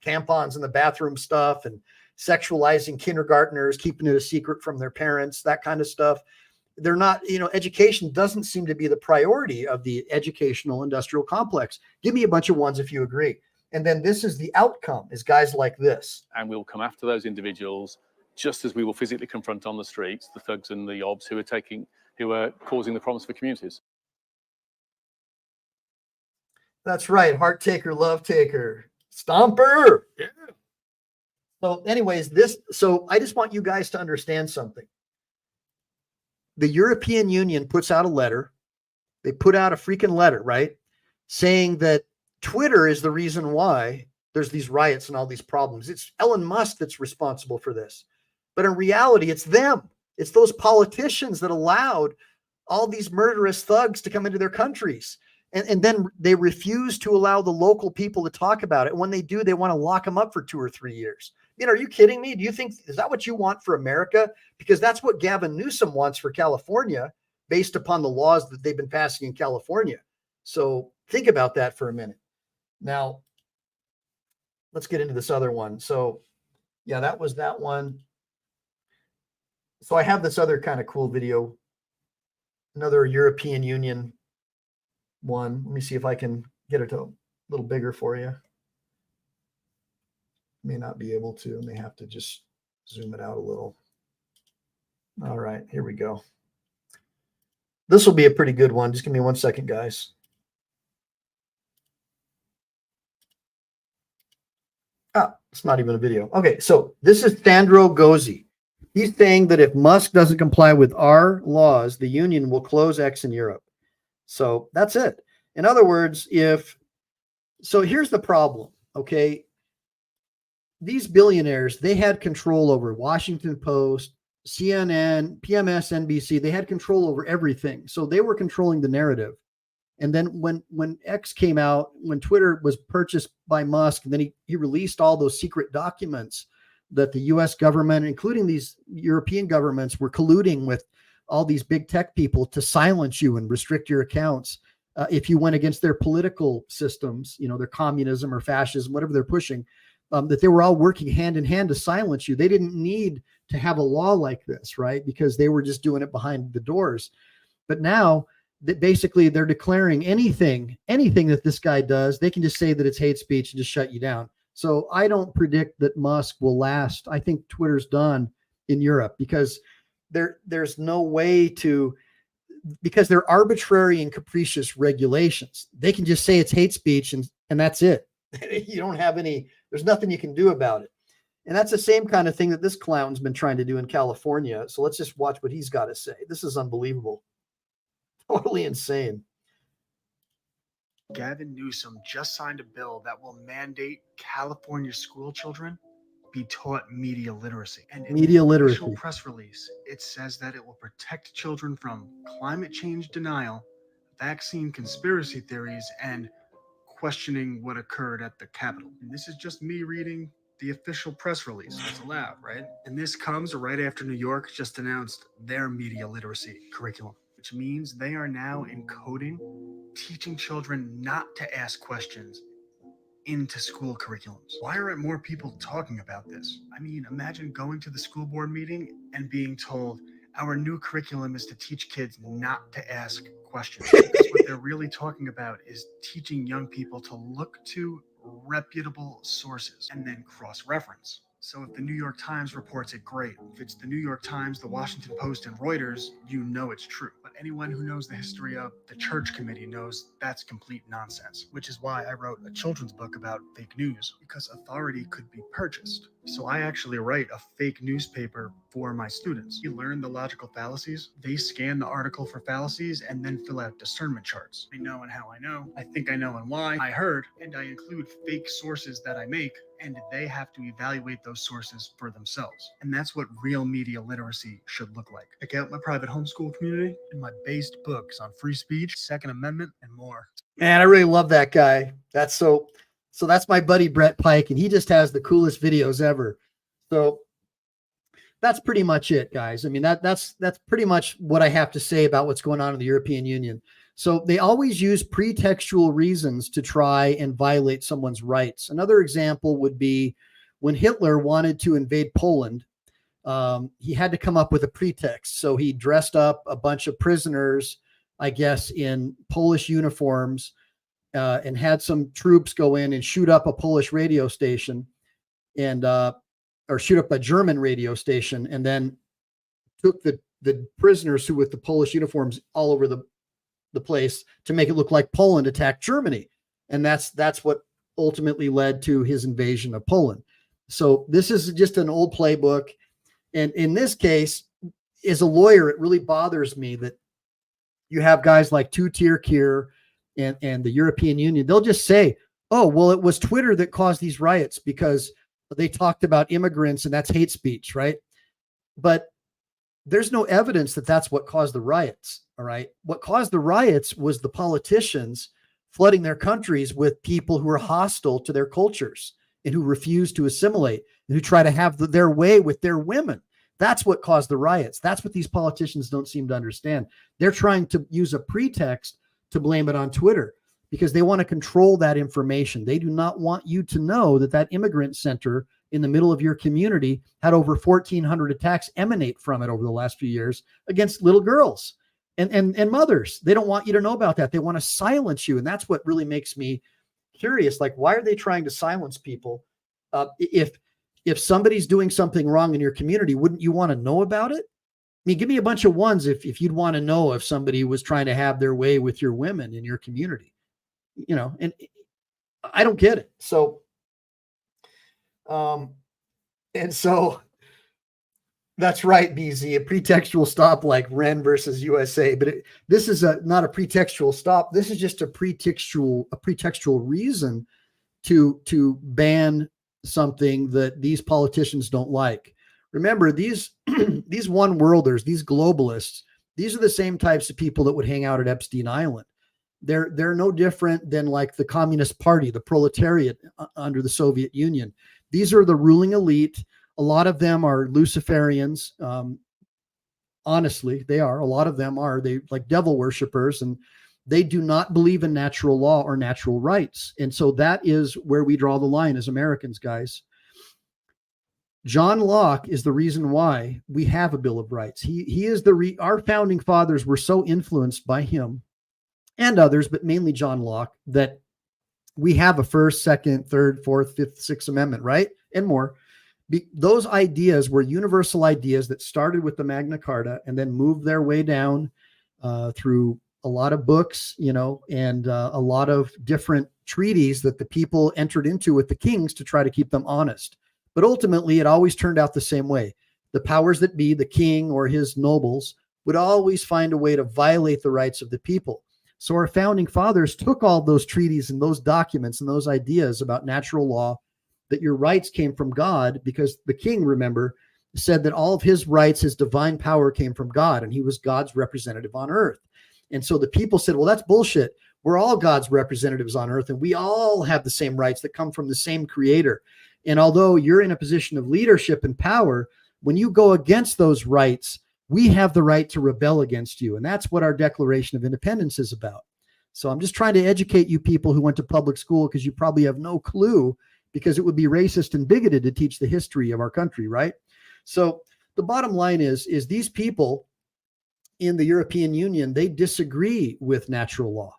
tampons in the bathroom stuff, and sexualizing kindergartners, keeping it a secret from their parents, that kind of stuff. They're not, education doesn't seem to be the priority of the educational industrial complex. Give me a bunch of ones if you agree. And then this is the outcome, is guys like this. And we'll come after those individuals, just as we will physically confront on the streets the thugs and the yobs who are causing the problems for communities. That's right. Heart taker, love taker, stomper. Yeah. So anyways, so I just want you guys to understand something. The European Union puts out a letter. They put out a freaking letter, right? Saying that Twitter is the reason why there's these riots and all these problems. It's Elon Musk that's responsible for this. But in reality, it's them. It's those politicians that allowed all these murderous thugs to come into their countries. And then they refuse to allow the local people to talk about it. When they do, they want to lock them up for 2 or 3 years. Are you kidding me? Do you think, is that what you want for America? Because that's what Gavin Newsom wants for California, based upon the laws that they've been passing in California. So think about that for a minute. Now, let's get into this other one. So yeah, that was that one. So I have this other kind of cool video, another European Union one. Let me see if I can get it a little bigger for you. May not be able to. May have to just zoom it out a little. All right, here we go. This will be a pretty good one. Just give me 1 second, guys. It's not even a video. Okay, so this is Sandro Gozi. He's saying that if Musk doesn't comply with our laws, the union will close X in Europe. So that's it. In other words, so here's the problem, okay? These billionaires, they had control over Washington Post, CNN, PMS, NBC. They had control over everything. So they were controlling the narrative. And then when X came out, when Twitter was purchased by Musk, and then he released all those secret documents that the US government, including these European governments, were colluding with all these big tech people to silence you and restrict your accounts if you went against their political systems, their communism or fascism, whatever they're pushing, that they were all working hand in hand to silence you. They didn't need to have a law like this, right? Because they were just doing it behind the doors. But now that basically they're declaring anything that this guy does, they can just say that it's hate speech and just shut you down. So I don't predict that Musk will last. I think Twitter's done in Europe because there's no way to, because they're arbitrary and capricious regulations. They can just say it's hate speech and that's it. You don't have there's nothing you can do about it. And that's the same kind of thing that this clown's been trying to do in California. So let's just watch what he's got to say. This is unbelievable. Totally insane. Gavin Newsom just signed a bill that will mandate California school children be taught media literacy. And in Media the literacy. official press release, it says that it will protect children from climate change denial, vaccine conspiracy theories, and questioning what occurred at the Capitol. And this is just me reading the official press release. It's allowed, right? And this comes right after New York just announced their media literacy curriculum, which means they are now encoding teaching children not to ask questions into school curriculums. Why aren't more people talking about this? I mean, imagine going to the school board meeting and being told, our new curriculum is to teach kids not to ask question. Because what they're really talking about is teaching young people to look to reputable sources and then cross-reference. So if the New York Times reports it, great. If it's the New York Times, the Washington Post, and Reuters, you know it's true. But anyone who knows the history of the Church Committee knows that's complete nonsense, which is why I wrote a children's book about fake news, because authority could be purchased. So I actually write a fake newspaper for my students. You learn the logical fallacies, they scan the article for fallacies, and then fill out discernment charts. I know and how I know, I think I know and why, I heard, and I include fake sources that I make, and they have to evaluate those sources for themselves. And that's what real media literacy should look like. Check out my private homeschool community and my based books on free speech, Second Amendment, and more. Man, I really love that guy. That's so that's my buddy Brett Pike, and he just has the coolest videos ever. So that's pretty much it, guys. I mean, that's pretty much what I have to say about what's going on in the European Union. So they always use pretextual reasons to try and violate someone's rights. Another example would be when Hitler wanted to invade Poland, he had to come up with a pretext. So he dressed up a bunch of prisoners, I guess, in Polish uniforms, and had some troops go in and shoot up a Polish radio station and or shoot up a German radio station, and then took the prisoners who with the Polish uniforms all over the place to make it look like Poland attacked Germany. And that's what ultimately led to his invasion of Poland. So this is just an old playbook. And in this case, as a lawyer, it really bothers me that you have guys like Two-Tier Kier and the European Union. They'll just say, oh, well, it was Twitter that caused these riots because they talked about immigrants and that's hate speech, right? But there's no evidence that that's what caused the riots, all right? What caused the riots was the politicians flooding their countries with people who are hostile to their cultures and who refuse to assimilate and who try to have their way with their women. That's what caused the riots. That's what these politicians don't seem to understand. They're trying to use a pretext to blame it on Twitter because they want to control that information. They do not want you to know that that immigrant center in the middle of your community had over 1,400 attacks emanate from it over the last few years against little girls and mothers. They don't want you to know about that. They want to silence you. And that's what really makes me curious. Like, why are they trying to silence people? If somebody's doing something wrong in your community, wouldn't you want to know about it? I mean, give me a bunch of ones if you'd want to know if somebody was trying to have their way with your women in your community, you know, and I don't get it. So, and so that's right, BZ, a pretextual stop like Wren versus USA, but this is not a pretextual stop. This is just a pretextual reason to ban something that these politicians don't like. Remember, these one worlders, these globalists, these are the same types of people that would hang out at Epstein Island. They're no different than like the Communist Party, the proletariat under the Soviet Union. These are the ruling elite. A lot of them are Luciferians. Honestly, they are. A lot of them are. They like devil worshipers, and they do not believe in natural law or natural rights. And so that is where we draw the line as Americans, guys. John Locke is the reason why we have a Bill of Rights. He is our founding fathers were so influenced by him and others, but mainly John Locke, that we have a First, Second, Third, Fourth, Fifth, Sixth Amendment, right? And more. Those ideas were universal ideas that started with the Magna Carta and then moved their way down through a lot of books, you know, and a lot of different treaties that the people entered into with the kings to try to keep them honest. But ultimately, it always turned out the same way. The powers that be, the king or his nobles, would always find a way to violate the rights of the people. So our founding fathers took all those treaties and those documents and those ideas about natural law, that your rights came from God, because the king, remember, said that all of his rights, his divine power came from God, and he was God's representative on earth. And so the people said, well, that's bullshit. We're all God's representatives on earth, and we all have the same rights that come from the same creator. And although you're in a position of leadership and power, when you go against those rights, we have the right to rebel against you. And that's what our Declaration of Independence is about. So I'm just trying to educate you people who went to public school, because you probably have no clue, because it would be racist and bigoted to teach the history of our country, right? So the bottom line is these people in the European Union, they disagree with natural law,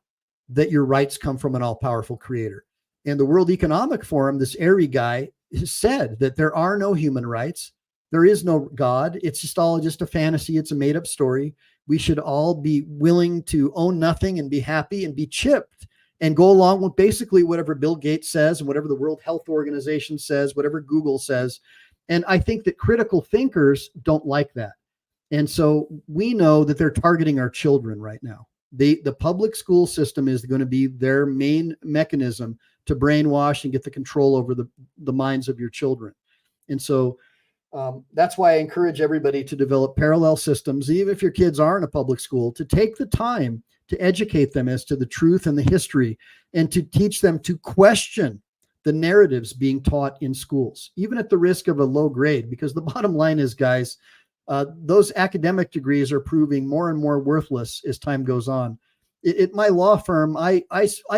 that your rights come from an all-powerful creator. And the World Economic Forum, this airy guy, has said that there are no human rights. There is no God. It's just a fantasy. It's a made-up story. We should all be willing to own nothing and be happy and be chipped and go along with basically whatever Bill Gates says and whatever the World Health Organization says, whatever Google says. And I think that critical thinkers don't like that. And so we know that they're targeting our children right now. The public school system is going to be their main mechanism to brainwash and get the control over the minds of your children. And so that's why I encourage everybody to develop parallel systems, even if your kids are in a public school, to take the time to educate them as to the truth and the history, and to teach them to question the narratives being taught in schools, even at the risk of a low grade. Because the bottom line is, guys, those academic degrees are proving more and more worthless as time goes on. At my law firm, I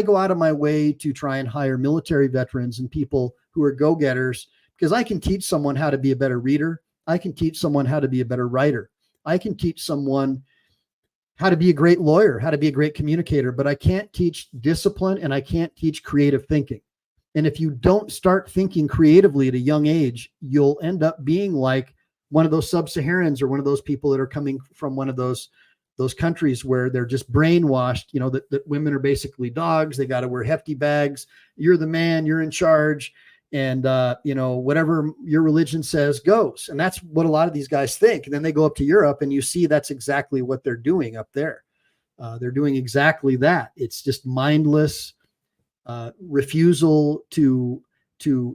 go out of my way to try and hire military veterans and people who are go-getters, because I can teach someone how to be a better reader. I can teach someone how to be a better writer. I can teach someone how to be a great lawyer, how to be a great communicator, but I can't teach discipline and I can't teach creative thinking. And if you don't start thinking creatively at a young age, you'll end up being like one of those sub-Saharans or one of those people that are coming from one of those countries where they're just brainwashed, that women are basically dogs. They got to wear hefty bags. You're the man, you're in charge. And, whatever your religion says goes. And that's what a lot of these guys think. And then they go up to Europe and you see that's exactly what they're doing up there. They're doing exactly that. It's just mindless refusal to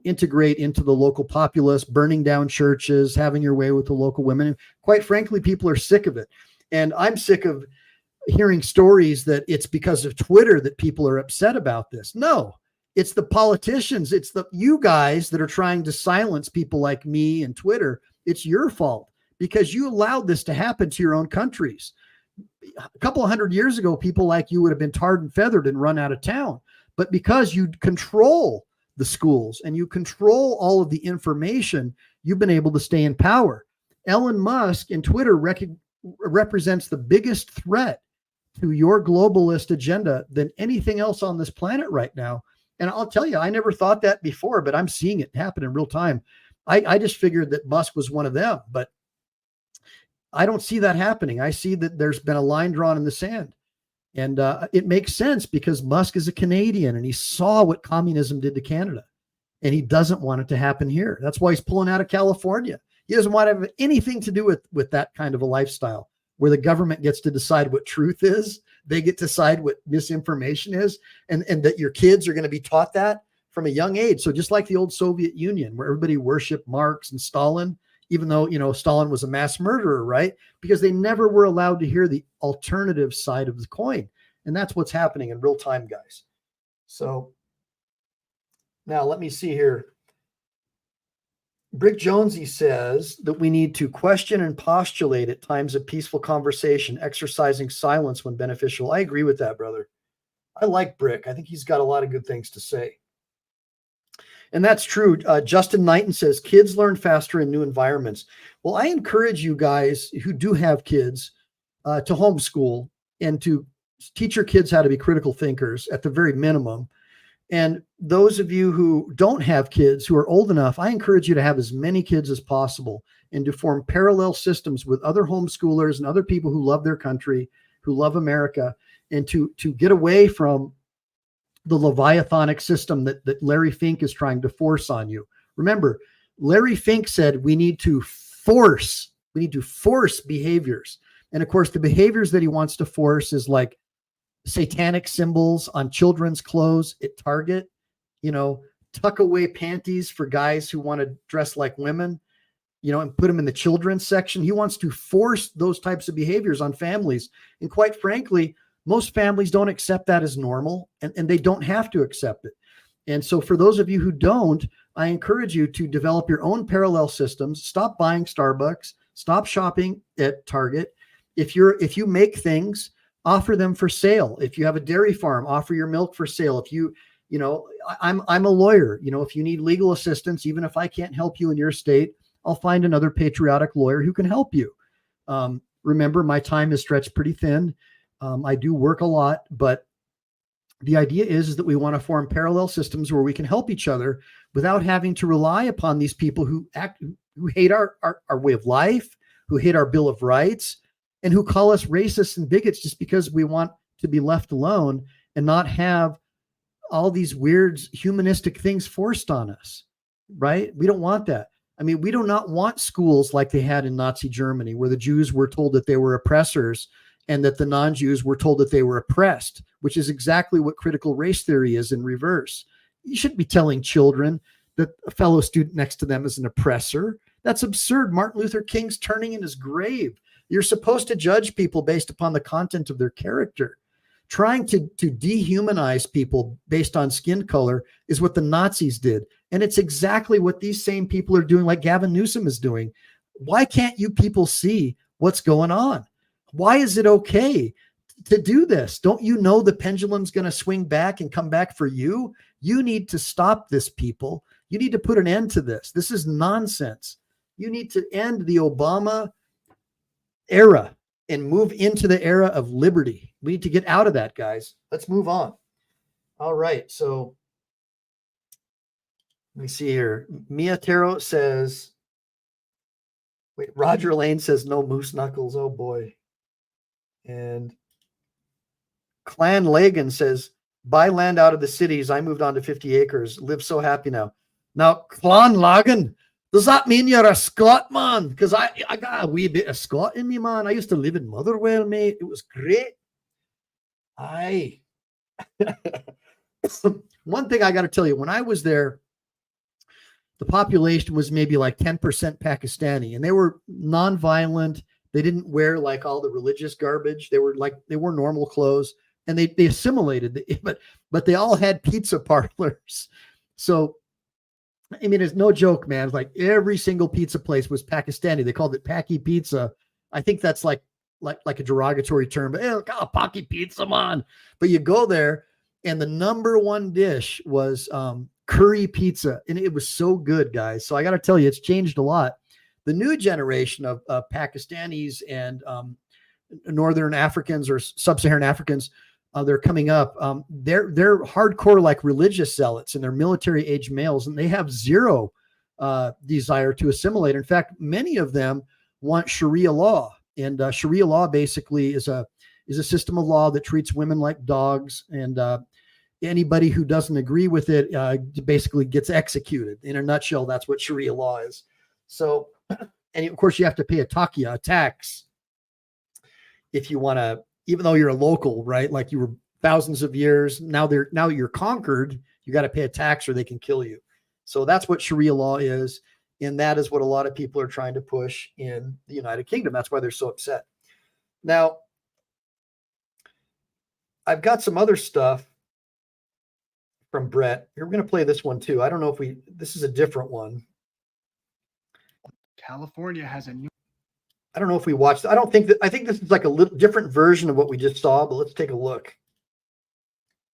integrate into the local populace, burning down churches, having your way with the local women. And quite frankly, people are sick of it. And I'm sick of hearing stories that it's because of Twitter that people are upset about this. No. It's the politicians. It's you guys that are trying to silence people like me and Twitter. It's your fault because you allowed this to happen to your own countries. A couple of 100 years ago, people like you would have been tarred and feathered and run out of town. But because you control the schools and you control all of the information, you've been able to stay in power. Elon Musk and Twitter represents the biggest threat to your globalist agenda than anything else on this planet right now. And I'll tell you, I never thought that before, but I'm seeing it happen in real time. I just figured that Musk was one of them, but I don't see that happening. I see that there's been a line drawn in the sand. And it makes sense because Musk is a Canadian and he saw what communism did to Canada. And he doesn't want it to happen here. That's why he's pulling out of California. He doesn't want to have anything to do with that kind of a lifestyle where the government gets to decide what truth is. They get to decide what misinformation is, and that your kids are going to be taught that from a young age. So just like the old Soviet Union, where everybody worshiped Marx and Stalin, even though, Stalin was a mass murderer, right? Because they never were allowed to hear the alternative side of the coin. And that's what's happening in real time, guys. So now let me see here. Brick Jonesy says that we need to question and postulate at times of peaceful conversation, exercising silence when beneficial. I agree with that, brother. I like Brick. I think he's got a lot of good things to say. And that's true. Justin Knighton says kids learn faster in new environments. Well, I encourage you guys who do have kids to homeschool and to teach your kids how to be critical thinkers at the very minimum. And those of you who don't have kids who are old enough, I encourage you to have as many kids as possible and to form parallel systems with other homeschoolers and other people who love their country, who love America, and to get away from the Leviathanic system that Larry Fink is trying to force on you. Remember, Larry Fink said we need to force behaviors. And of course, the behaviors that he wants to force is like satanic symbols on children's clothes at Target, tuck away panties for guys who want to dress like women, and put them in the children's section. He wants to force those types of behaviors on families. And quite frankly, most families don't accept that as normal, and they don't have to accept it. And so for those of you who don't, I encourage you to develop your own parallel systems. Stop buying Starbucks, stop shopping at Target. If you make things, offer them for sale. If you have a dairy farm, offer your milk for sale. If I'm a lawyer, if you need legal assistance, even if I can't help you in your state, I'll find another patriotic lawyer who can help you. remember, my time is stretched pretty thin. I do work a lot, but the idea is that we want to form parallel systems where we can help each other without having to rely upon these people who hate our way of life, who hate our Bill of Rights, and who call us racists and bigots just because we want to be left alone and not have all these weird humanistic things forced on us, right? We don't want that. I mean, we do not want schools like they had in Nazi Germany, where the Jews were told that they were oppressors and that the non-Jews were told that they were oppressed, which is exactly what critical race theory is in reverse. You shouldn't be telling children that a fellow student next to them is an oppressor. That's absurd. Martin Luther King's turning in his grave. You're supposed to judge people based upon the content of their character. Trying to dehumanize people based on skin color is what the Nazis did. And it's exactly what these same people are doing, like Gavin Newsom is doing. Why can't you people see what's going on? Why is it okay to do this? Don't you know the pendulum's going to swing back and come back for you? You need to stop this, people. You need to put an end to this. This is nonsense. You need to end the Obama era and move into the era of liberty. We need to get out of that, guys. Let's move on. All right. So let me see here. Mia Taro says, wait, Roger Lane says no moose knuckles. Oh boy. And Clan Lagan says, buy land out of the cities. I moved on to 50 acres. Live so happy now. Now, Clan Lagan, does that mean you're a Scot, man? Because I got a wee bit of Scot in me, man. I used to live in Motherwell, mate. It was great. Aye. One thing I got to tell you, when I was there, the population was maybe like 10% Pakistani, and they were nonviolent. They didn't wear like all the religious garbage. They wore normal clothes, and they assimilated, but they all had pizza parlors. So, I mean, it's no joke, man. It's like every single pizza place was Pakistani. They called it Paki Pizza. I think that's like a derogatory term, but hey, Paki Pizza, man. But you go there, and the number one dish was curry pizza, and it was so good, guys. So I got to tell you, it's changed a lot. The new generation of Pakistanis and Northern Africans or Sub-Saharan Africans, they're coming up. They're hardcore like religious zealots, and they're military age males, and they have zero desire to assimilate. In fact, many of them want Sharia law, and Sharia law basically is a system of law that treats women like dogs, and anybody who doesn't agree with it basically gets executed. In a nutshell, that's what Sharia law is. So, and of course, you have to pay a takia, a tax, if you want to. Even though you're a local, right? Like you were thousands of years. Now you're conquered. You got to pay a tax or they can kill you. So that's what Sharia law is. And that is what a lot of people are trying to push in the United Kingdom. That's why they're so upset. Now, I've got some other stuff from Brett. We're going to play this one too. I don't know if this is a different one. California has a new. I don't know if we watched. I think this is like a little different version of what we just saw, but let's take a look.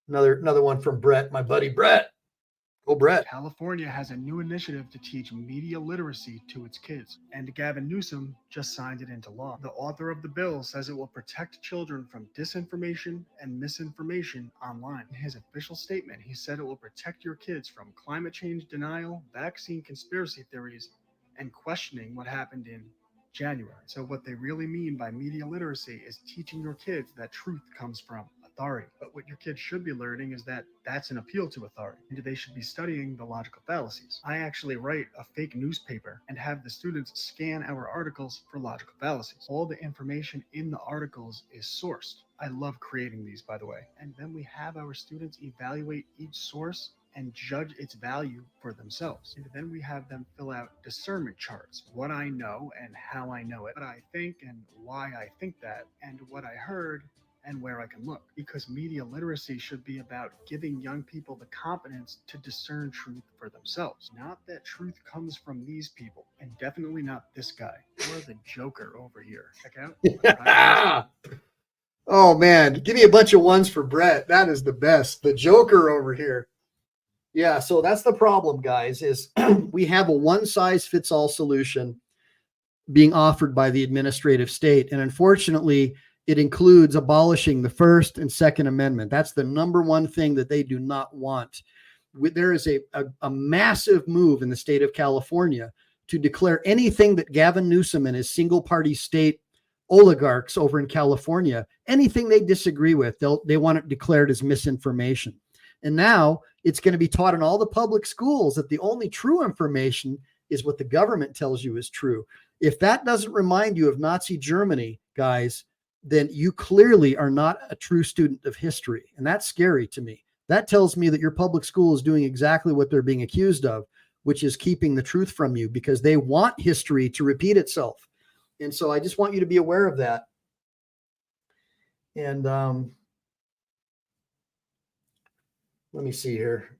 Another one from Brett, my buddy Brett. Oh, Brett. California has a new initiative to teach media literacy to its kids, and Gavin Newsom just signed it into law. The author of the bill says it will protect children from disinformation and misinformation online. In his official statement, he said it will protect your kids from climate change denial, vaccine conspiracy theories, and questioning what happened in January. So what they really mean by media literacy is teaching your kids that truth comes from authority. But what your kids should be learning is that that's an appeal to authority, and they should be studying the logical fallacies. I actually write a fake newspaper and have the students scan our articles for logical fallacies. All the information in the articles is sourced. I love creating these, by the way. And then we have our students evaluate each source and judge its value for themselves. And then we have them fill out discernment charts, what I know and how I know it, what I think and why I think that, and what I heard and where I can look. Because media literacy should be about giving young people the confidence to discern truth for themselves. Not that truth comes from these people, and definitely not this guy or the Joker over here. Check out. Oh man, give me a bunch of ones for Brett. That is the best. The Joker over here. Yeah, so that's the problem, guys, is we have a one-size-fits-all solution being offered by the administrative state. And unfortunately, it includes abolishing the First and Second Amendment. That's the number one thing that they do not want. There is a massive move in the state of California to declare anything that Gavin Newsom and his single party state oligarchs over in California, anything they disagree with, they want it declared as misinformation. And now it's going to be taught in all the public schools that the only true information is what the government tells you is true. If that doesn't remind you of Nazi Germany, guys, then you clearly are not a true student of history. And that's scary to me. That tells me that your public school is doing exactly what they're being accused of, which is keeping the truth from you because they want history to repeat itself. And so I just want you to be aware of that. And let me see here.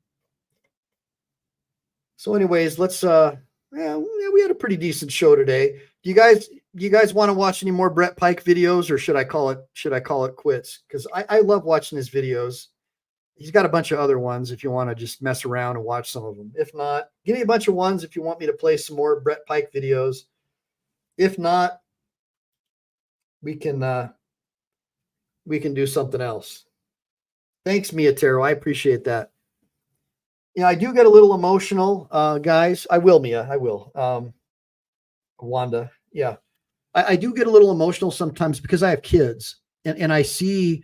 So anyways, let's we had a pretty decent show today. Do you guys want to watch any more Brett Pike videos, or should I call it quits? Because I love watching his videos. He's got a bunch of other ones if you want to just mess around and watch some of them. If not, give me a bunch of ones if you want me to play some more Brett Pike videos. If not, we can do something else. Thanks, Mia Taro. I appreciate that. Yeah, I do get a little emotional, guys. I will, Mia. I will. Wanda. Yeah. I do get a little emotional sometimes because I have kids and I see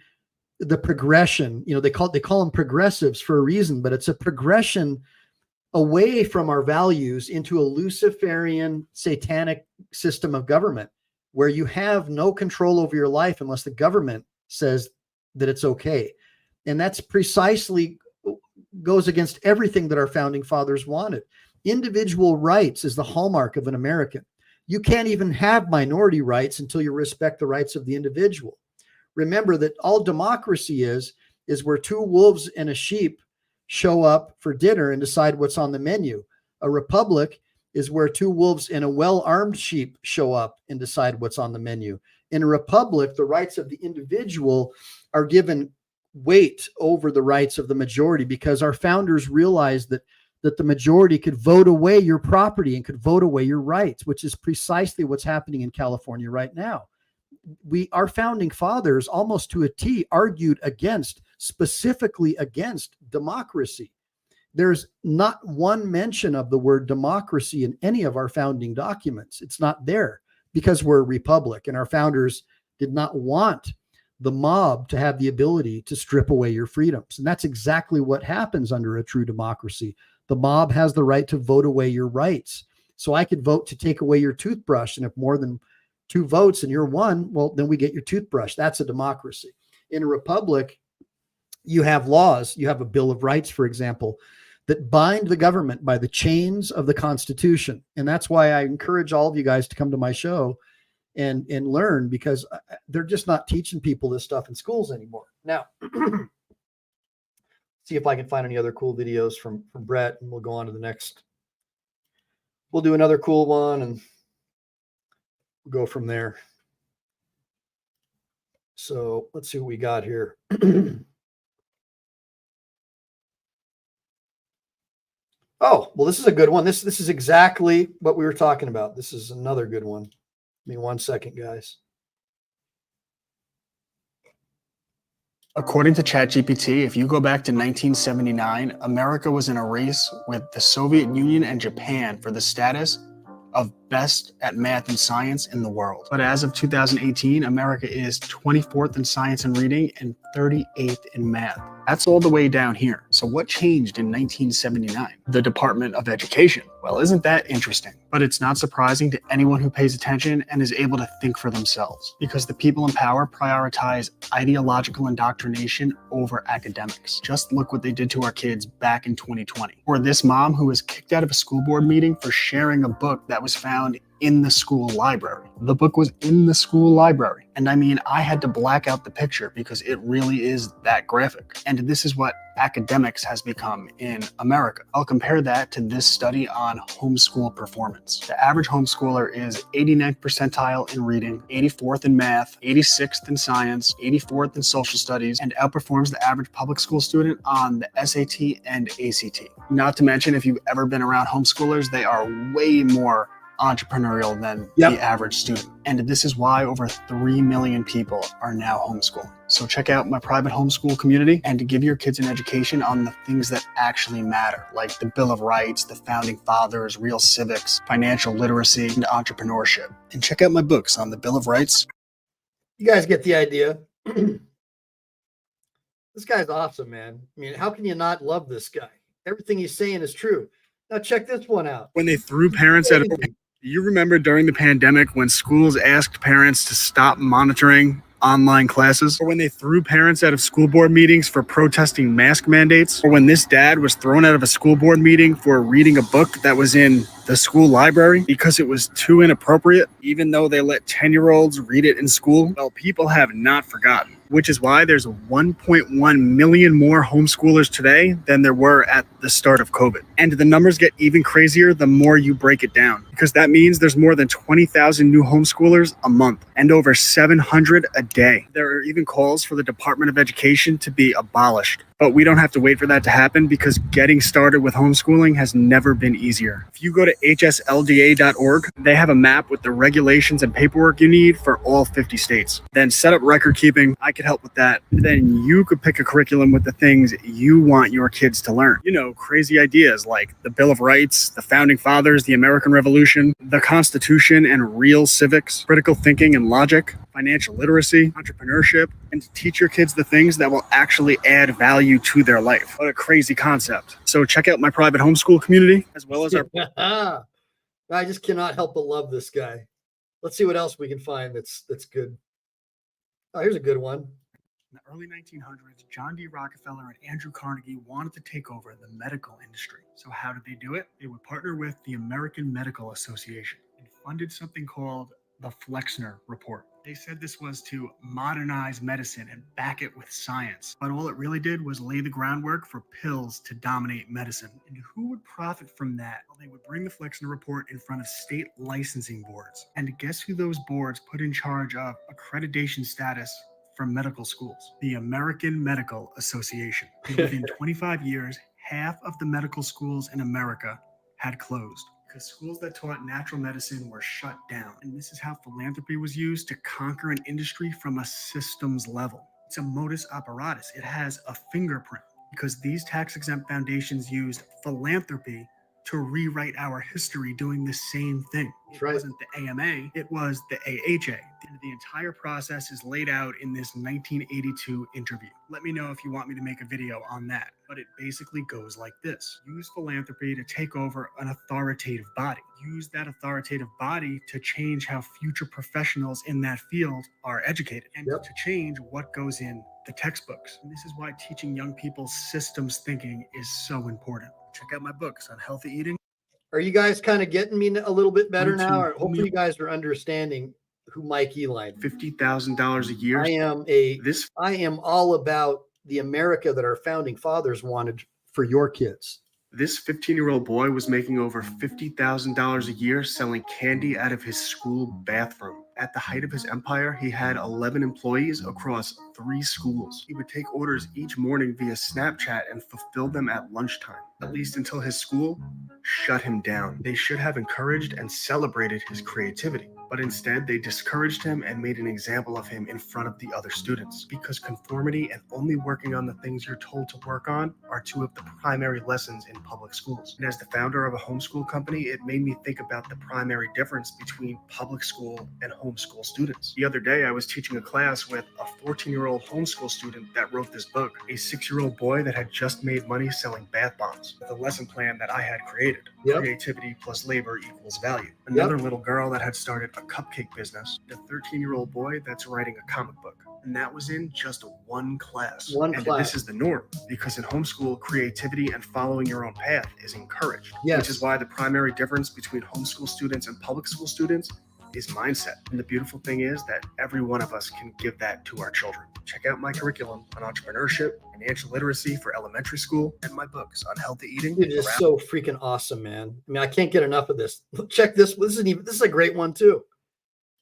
the progression. You know, they call them progressives for a reason, but it's a progression away from our values into a Luciferian satanic system of government where you have no control over your life unless the government says that it's okay. And that's precisely goes against everything that our founding fathers wanted. Individual rights is the hallmark of an American. You can't even have minority rights until you respect the rights of the individual. Remember that all democracy is where two wolves and a sheep show up for dinner and decide what's on the menu. A republic is where two wolves and a well-armed sheep show up and decide what's on the menu. In a republic, the rights of the individual are given weight over the rights of the majority because our founders realized that the majority could vote away your property and could vote away your rights, which is precisely what's happening in California right now. Our founding fathers, almost to a T, argued specifically against democracy. There's not one mention of the word democracy in any of our founding documents. It's not there because we're a republic, and our founders did not want the mob to have the ability to strip away your freedoms. And that's exactly what happens under a true democracy. The mob has the right to vote away your rights. So I could vote to take away your toothbrush, and if more than 2 votes and you're one, well, then we get your toothbrush. That's a democracy. In a republic, you have laws. You have a Bill of Rights, for example, that bind the government by the chains of the Constitution. And that's why I encourage all of you guys to come to my show and learn, because they're just not teaching people this stuff in schools anymore. Now, see if I can find any other cool videos from Brett, and we'll go on to the next. We'll do another cool one and we'll go from there. So let's see what we got here. Oh, well, this is a good one. This is exactly what we were talking about. This is another good one. Give me 1 second, guys. According to ChatGPT, if you go back to 1979, America was in a race with the Soviet Union and Japan for the status of best at math and science in the world. But as of 2018, America is 24th in science and reading and 38th in math. That's all the way down here. So what changed in 1979? The Department of Education. Well, isn't that interesting? But it's not surprising to anyone who pays attention and is able to think for themselves, because the people in power prioritize ideological indoctrination over academics. Just look what they did to our kids back in 2020. Or this mom who was kicked out of a school board meeting for sharing a book that was found in the school library. The book was in the school library. And I mean, I had to black out the picture because it really is that graphic. And this is what academics has become in America. I'll compare that to this study on homeschool performance. The average homeschooler is 89th percentile in reading, 84th in math, 86th in science, 84th in social studies, and outperforms the average public school student on the SAT and ACT. Not to mention, if you've ever been around homeschoolers, they are way more entrepreneurial than Yep. the average student. And this is why over 3 million people are now homeschooling. So check out my private homeschool community and to give your kids an education on the things that actually matter, like the Bill of Rights, the Founding Fathers, real civics, financial literacy, and entrepreneurship. And check out my books on the Bill of Rights. You guys get the idea. This guy's awesome, man. I mean, how can you not love this guy? Everything he's saying is true. Now check this one out. When they threw parents out of, you remember during the pandemic when schools asked parents to stop monitoring online classes, or when they threw parents out of school board meetings for protesting mask mandates, or when this dad was thrown out of a school board meeting for reading a book that was in the school library because it was too inappropriate, even though they let 10-year-olds read it in school. Well, people have not forgotten, which is why there's 1.1 million more homeschoolers today than there were at the start of COVID. And the numbers get even crazier the more you break it down, because that means there's more than 20,000 new homeschoolers a month and over 700 a day. There are even calls for the Department of Education to be abolished. But we don't have to wait for that to happen because getting started with homeschooling has never been easier. If you go to hslda.org, they have a map with the regulations and paperwork you need for all 50 states. Then set up record keeping. I could help with that. Then you could pick a curriculum with the things you want your kids to learn. You know, crazy ideas like the Bill of Rights, the Founding Fathers, the American Revolution, the Constitution and real civics, critical thinking and logic, financial literacy, entrepreneurship, and to teach your kids the things that will actually add value to their life. What a crazy concept. So check out my private homeschool community as well as our... I just cannot help but love this guy. Let's see what else we can find that's good. Oh, here's a good one. In the early 1900s, John D. Rockefeller and Andrew Carnegie wanted to take over the medical industry. So how did they do it? They would partner with the American Medical Association and funded something called the Flexner Report. They said this was to modernize medicine and back it with science. But all it really did was lay the groundwork for pills to dominate medicine. And who would profit from that? Well, they would bring the Flexner Report in front of state licensing boards. And guess who those boards put in charge of accreditation status for medical schools? The American Medical Association. And within 25 years, half of the medical schools in America had closed, because schools that taught natural medicine were shut down. And this is how philanthropy was used to conquer an industry from a systems level. It's a modus operatus. It has a fingerprint, because these tax-exempt foundations used philanthropy to rewrite our history doing the same thing. It wasn't the AMA, it was the AHA. And the entire process is laid out in this 1982 interview. Let me know if you want me to make a video on that. But it basically goes like this. Use philanthropy to take over an authoritative body. Use that authoritative body to change how future professionals in that field are educated, and to change what goes in the textbooks. And this is why teaching young people systems thinking is so important. Check out my books on healthy eating. Are you guys kind of getting me a little bit better now? Or hopefully you guys are understanding who Mike Elon. $50,000 a year. I am all about the America that our founding fathers wanted for your kids. This 15-year-old boy was making over $50,000 a year selling candy out of his school bathroom. At the height of his empire, he had 11 employees across 3 schools. He would take orders each morning via Snapchat and fulfill them at lunchtime, at least until his school shut him down. They should have encouraged and celebrated his creativity, but instead they discouraged him and made an example of him in front of the other students, because conformity and only working on the things you're told to work on are 2 of the primary lessons in public schools. And as the founder of a homeschool company, it made me think about the primary difference between public school and homeschool students. The other day, I was teaching a class with a 14-year-old homeschool student that wrote this book, a 6-year-old boy that had just made money selling bath bombs, with a lesson plan that I had created. Creativity plus labor equals value. Another little girl that had started a cupcake business, a 13-year-old boy that's writing a comic book. And that was in just one class. This is the norm, because in homeschool, creativity and following your own path is encouraged, which is why the primary difference between homeschool students and public school students is mindset. And the beautiful thing is that every one of us can give that to our children. Check out my curriculum on entrepreneurship, financial literacy for elementary school, and my books on healthy eating. It is so freaking awesome, man. I mean, I can't get enough of this. Check this. This is a great one too.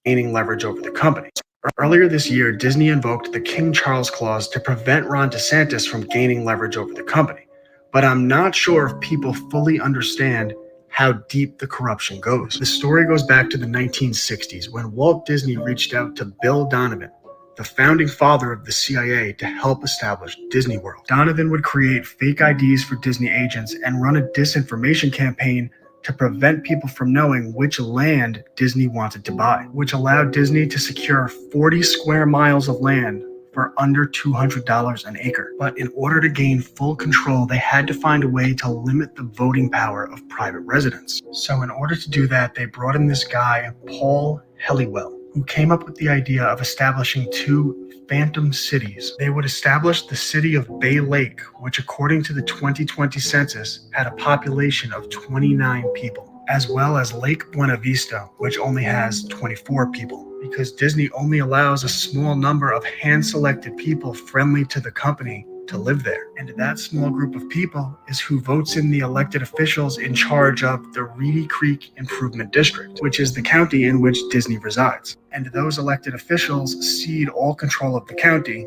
Gaining leverage over the company. Earlier this year, Disney invoked the King Charles Clause to prevent Ron DeSantis from gaining leverage over the company. But I'm not sure if people fully understand how deep the corruption goes. The story goes back to the 1960s when Walt Disney reached out to Bill Donovan, the founding father of the CIA, to help establish Disney World. Donovan would create fake IDs for Disney agents and run a disinformation campaign to prevent people from knowing which land Disney wanted to buy, which allowed Disney to secure 40 square miles of land for under $200 an acre. But in order to gain full control, they had to find a way to limit the voting power of private residents. So in order to do that, they brought in this guy, Paul Helliwell, who came up with the idea of establishing two phantom cities. They would establish the city of Bay Lake, which according to the 2020 census had a population of 29 people, as well as Lake Buena Vista, which only has 24 people, because Disney only allows a small number of hand-selected people friendly to the company to live there. And that small group of people is who votes in the elected officials in charge of the Reedy Creek Improvement District, which is the county in which Disney resides. And those elected officials cede all control of the county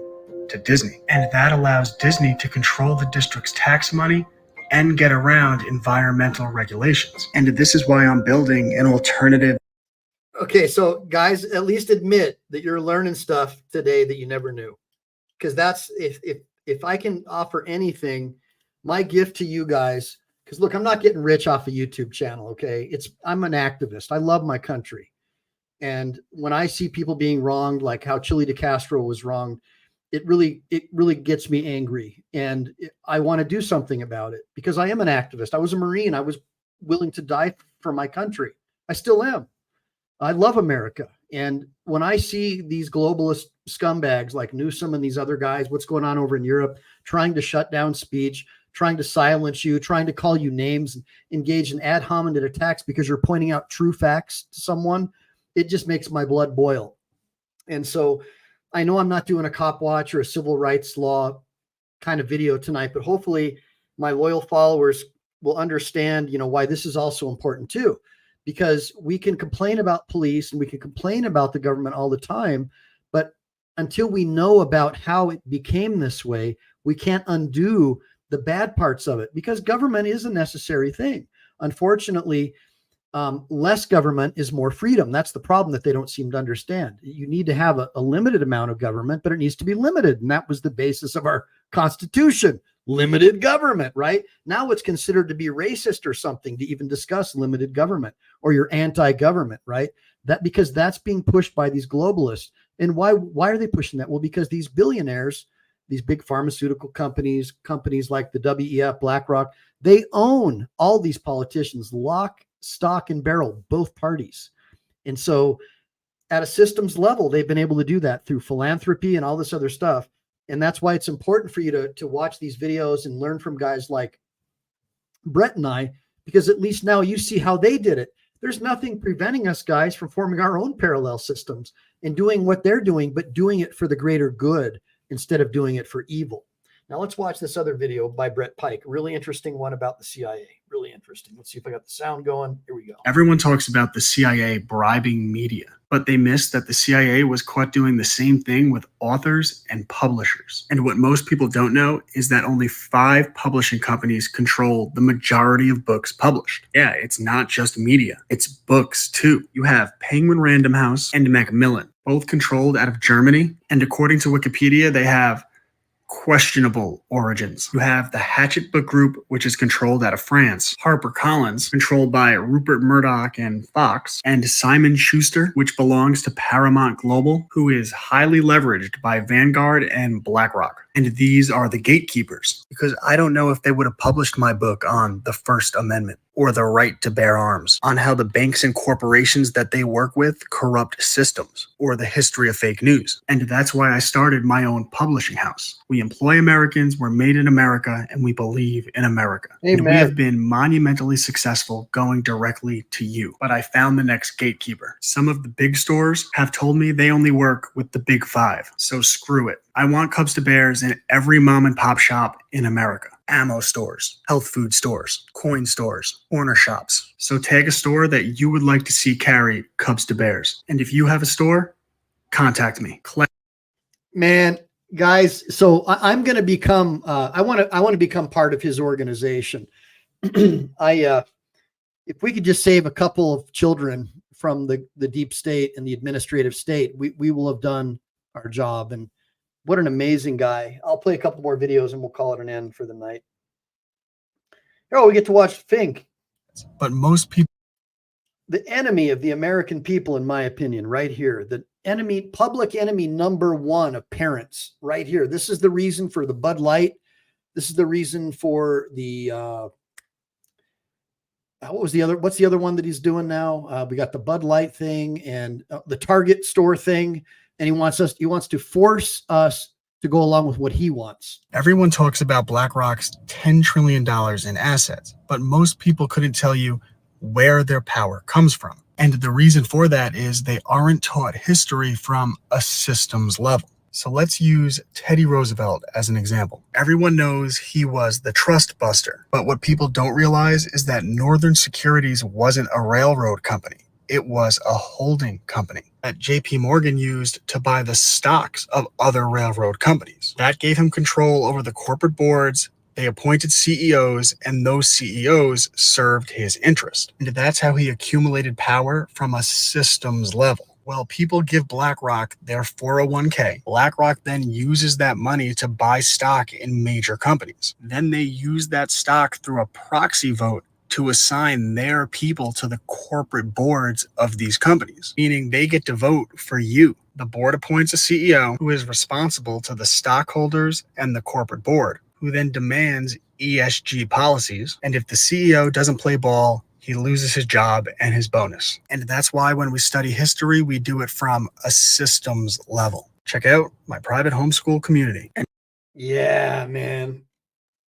to Disney. And that allows Disney to control the district's tax money and get around environmental regulations. And this is why I'm building an alternative. Okay, so guys, at least admit that you're learning stuff today that you never knew. Because that's, if I can offer anything, my gift to you guys, because look, I'm not getting rich off a YouTube channel, okay? I'm an activist. I love my country. And when I see people being wronged, like how Chile de Castro was wronged, it really gets me angry. And I want to do something about it because I am an activist. I was a Marine. I was willing to die for my country. I still am. I love America. And when I see these globalist scumbags like Newsom and these other guys, what's going on over in Europe, trying to shut down speech, trying to silence you, trying to call you names, and engage in ad hominem attacks because you're pointing out true facts to someone, it just makes my blood boil. And so I know I'm not doing a cop watch or a civil rights law kind of video tonight, but hopefully my loyal followers will understand, why this is also important too. Because we can complain about police and we can complain about the government all the time, but until we know about how it became this way, we can't undo the bad parts of it, because government is a necessary thing. Unfortunately, less government is more freedom. That's the problem that they don't seem to understand. You need to have a limited amount of government, but it needs to be limited. And that was the basis of our Constitution. Limited government, right? Now it's considered to be racist or something to even discuss limited government, or you're anti-government, right? Because that's being pushed by these globalists. And why are they pushing that? Well, because these billionaires, these big pharmaceutical companies like the WEF, BlackRock, they own all these politicians, lock, stock, and barrel, both parties. And so at a systems level, they've been able to do that through philanthropy and all this other stuff. And that's why it's important for you to watch these videos and learn from guys like Brett and I, because at least now you see how they did it. There's nothing preventing us guys from forming our own parallel systems and doing what they're doing, but doing it for the greater good instead of doing it for evil. Now let's watch this other video by Brett Pike. Really interesting one about the CIA. Really interesting. Let's see if I got the sound going. Here we go. Everyone talks about the CIA bribing media, but they miss that the CIA was caught doing the same thing with authors and publishers. And what most people don't know is that only 5 publishing companies control the majority of books published. Yeah, it's not just media, it's books too. You have Penguin Random House and Macmillan, both controlled out of Germany. And according to Wikipedia, they have questionable origins. You have the Hachette Book Group, which is controlled out of France, HarperCollins, controlled by Rupert Murdoch and Fox, and Simon Schuster, which belongs to Paramount Global, who is highly leveraged by Vanguard and BlackRock. And these are the gatekeepers, because I don't know if they would have published my book on the First Amendment or the right to bear arms, on how the banks and corporations that they work with corrupt systems, or the history of fake news. And that's why I started my own publishing house. We employ Americans, we're made in America, and we believe in America. Amen. And we have been monumentally successful going directly to you. But I found the next gatekeeper. Some of the big stores have told me they only work with the big 5. So screw it. I want Cubs to Bears in every mom and pop shop in America. Ammo stores, health food stores, coin stores, corner shops. So tag a store that you would like to see carry Cubs to Bears. And if you have a store, contact me. Man, guys, so I'm going to become, I want to become part of his organization. if we could just save a couple of children from the deep state and the administrative state, we will have done our job. And what an amazing guy. I'll play a couple more videos and we'll call it an end for the night. Oh, we get to watch Fink. But most people, the enemy of the American people, in my opinion, right here, the enemy, public enemy number one of parents, right here. This is the reason for the Bud Light. This is the reason for the, what's the other one that he's doing now? We got the Bud Light thing and the Target store thing. And he wants to force us to go along with what he wants. everyone talks about BlackRock's $10 trillion in assets, but most people couldn't tell you where their power comes from. And the reason for that is they aren't taught history from a systems level. So let's use Teddy Roosevelt as an example. Everyone knows he was the trust buster, but what people don't realize is that Northern Securities wasn't a railroad company. It was a holding company that JP Morgan used to buy the stocks of other railroad companies. That gave him control over the corporate boards. They appointed CEOs, and those CEOs served his interest. And that's how he accumulated power from a systems level. Well, people give BlackRock their 401k. BlackRock then uses that money to buy stock in major companies. Then they use that stock through a proxy vote to assign their people to the corporate boards of these companies, meaning they get to vote for you. The board appoints a CEO who is responsible to the stockholders and the corporate board, who then demands ESG policies. And if the CEO doesn't play ball, he loses his job and his bonus. And that's why when we study history, we do it from a systems level. Check out my private homeschool community. Yeah, man.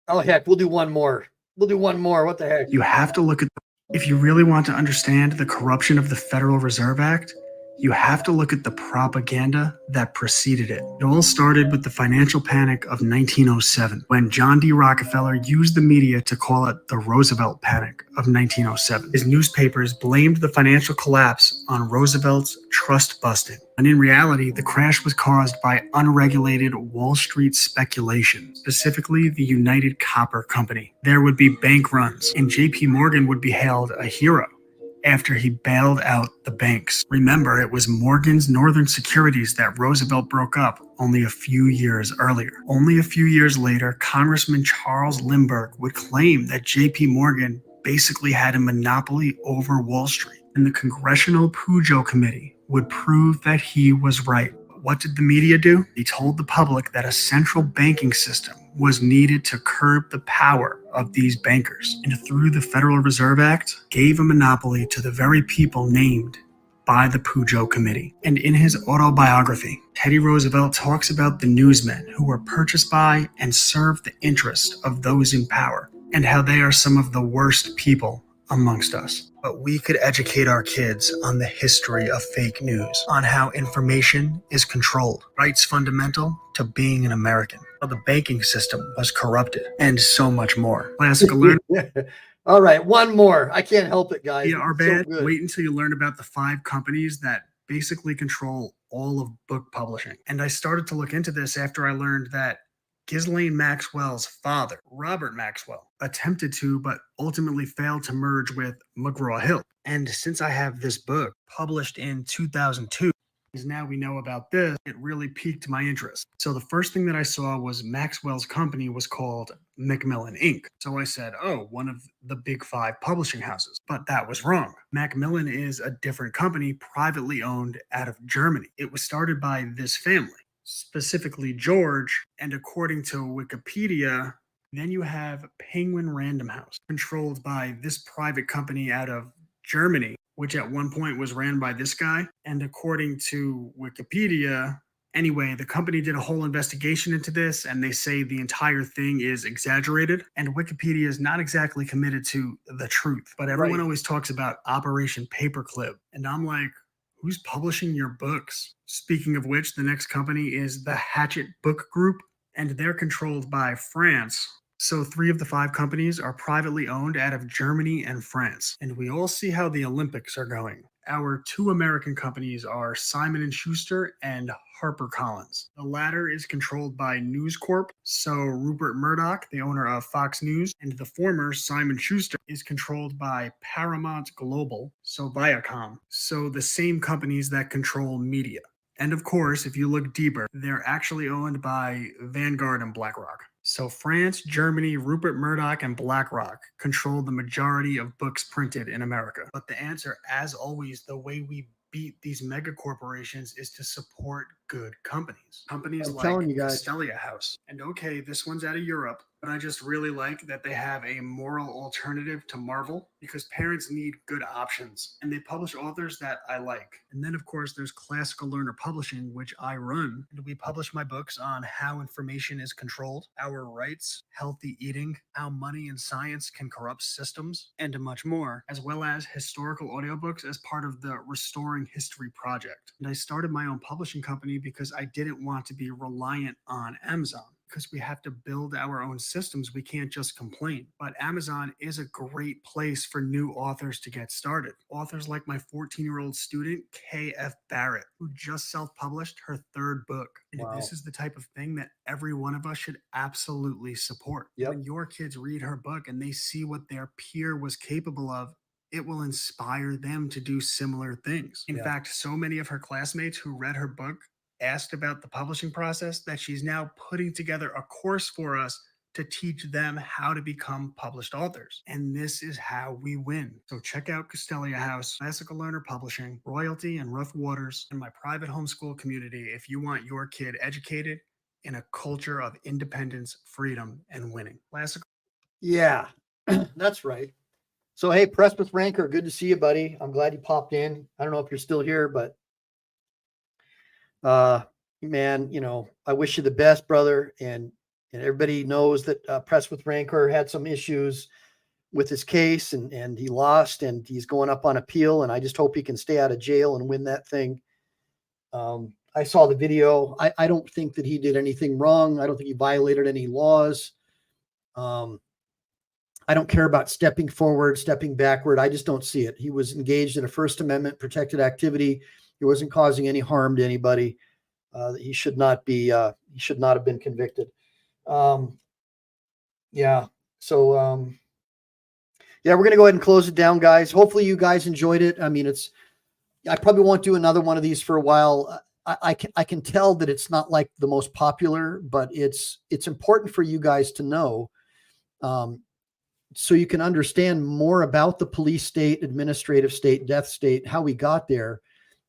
Oh, heck, we'll do one more. We'll do one more. What the heck? You have to look at, if you really want to understand the corruption of the Federal Reserve Act, you have to look at the propaganda that preceded it. It all started with the financial panic of 1907, when John D. Rockefeller used the media to call it the Roosevelt Panic of 1907. His newspapers blamed the financial collapse on Roosevelt's trust busting. And in reality, the crash was caused by unregulated Wall Street speculation, specifically the United Copper Company. There would be bank runs, and JP Morgan would be hailed a hero after he bailed out the banks. Remember, it was Morgan's Northern Securities that Roosevelt broke up only a few years earlier. Only a few years later, Congressman Charles Lindbergh would claim that JP Morgan basically had a monopoly over Wall Street, and the Congressional Pujo Committee would prove that he was right. What did the media do? They told the public that a central banking system was needed to curb the power of these bankers, and through the Federal Reserve Act, gave a monopoly to the very people named by the Pujo Committee. And in his autobiography, Teddy Roosevelt talks about the newsmen who were purchased by and served the interest of those in power, and how they are some of the worst people amongst us. But we could educate our kids on the history of fake news, on how information is controlled, rights fundamental to being an American, how the banking system was corrupted, and so much more. Classic alert. All right, one more. I can't help it, guys. Yeah, are It's so bad. good. Wait until you learn about the 5 companies that basically control all of book publishing. And I started to look into this after I learned that Ghislaine Maxwell's father, Robert Maxwell, attempted to, but ultimately failed to merge with McGraw-Hill. And since I have this book published in 2002, because now we know about this, it really piqued my interest. So the first thing that I saw was Maxwell's company was called Macmillan Inc. So I said, oh, one of the big 5 publishing houses. But that was wrong. Macmillan is a different company, privately owned out of Germany. It was started by this family, specifically George, and according to Wikipedia, then you have Penguin Random House, controlled by this private company out of Germany, which at one point was ran by this guy. And according to Wikipedia, anyway, the company did a whole investigation into this, and they say the entire thing is exaggerated. And Wikipedia is not exactly committed to the truth. But everyone always talks about Operation Paperclip. And I'm like, who's publishing your books? Speaking of which, the next company is the Hachette Book Group, and they're controlled by France. So 3 of the 5 companies are privately owned out of Germany and France. And we all see how the Olympics are going. Our 2 American companies are Simon & Schuster and HarperCollins. The latter is controlled by News Corp, so Rupert Murdoch, the owner of Fox News, and the former Simon Schuster is controlled by Paramount Global, so Viacom, so the same companies that control media. And of course, if you look deeper, they're actually owned by Vanguard and BlackRock. So France, Germany, Rupert Murdoch, and BlackRock control the majority of books printed in America. But the answer, as always, the way we beat these mega corporations is to support good companies. Companies I'm like telling you guys. Castelia House. And okay, this one's out of Europe, but I just really like that they have a moral alternative to Marvel because parents need good options and they publish authors that I like. And then of course there's Classical Learner Publishing, which I run, and we publish my books on how information is controlled, our rights, healthy eating, how money and science can corrupt systems, and much more, as well as historical audiobooks as part of the Restoring History project. And I started my own publishing company because I didn't want to be reliant on Amazon. Because we have to build our own systems, we can't just complain. But Amazon is a great place for new authors to get started. Authors like my 14-year-old student, K.F. Barrett, who just self-published her 3rd book. And Wow. this is the type of thing that every one of us should absolutely support. Yep. When your kids read her book and they see what their peer was capable of, it will inspire them to do similar things. In fact, so many of her classmates who read her book asked about the publishing process that she's now putting together a course for us to teach them how to become published authors. And this is how we win. So check out Castelia House, Classical Learner Publishing, Royalty and Rough Waters, and my private homeschool community if you want your kid educated in a culture of independence, freedom, and winning. Classical. Yeah, that's right. So, hey, Press with Rancor, good to see you, buddy. I'm glad you popped in. I don't know if you're still here, but man, you know, I wish you the best, brother. And everybody knows that Press with Rancor had some issues with his case and he lost and he's going up on appeal. And I just hope he can stay out of jail and win that thing. I saw the video. I don't think that he did anything wrong. I don't think he violated any laws. I don't care about stepping forward, stepping backward. I just don't see it. He was engaged in a First Amendment protected activity. He wasn't causing any harm to anybody. He should not be. He should not have been convicted. Yeah. So yeah, we're gonna go ahead and close it down, guys. Hopefully, you guys enjoyed it. I mean, I probably won't do another one of these for a while. I can tell that it's not like the most popular, but it's important for you guys to know, so you can understand more about the police state, administrative state, death state, how we got there.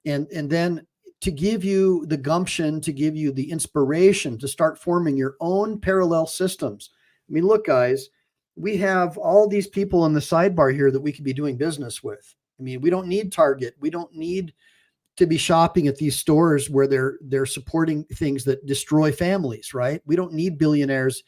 And then to give you the gumption, to give you the inspiration to start forming your own parallel systems. I mean, look, guys, we have all these people in the sidebar here that we could be doing business with. I mean, we don't need Target. We don't need to be shopping at these stores where they're supporting things that destroy families, right? We don't need billionaires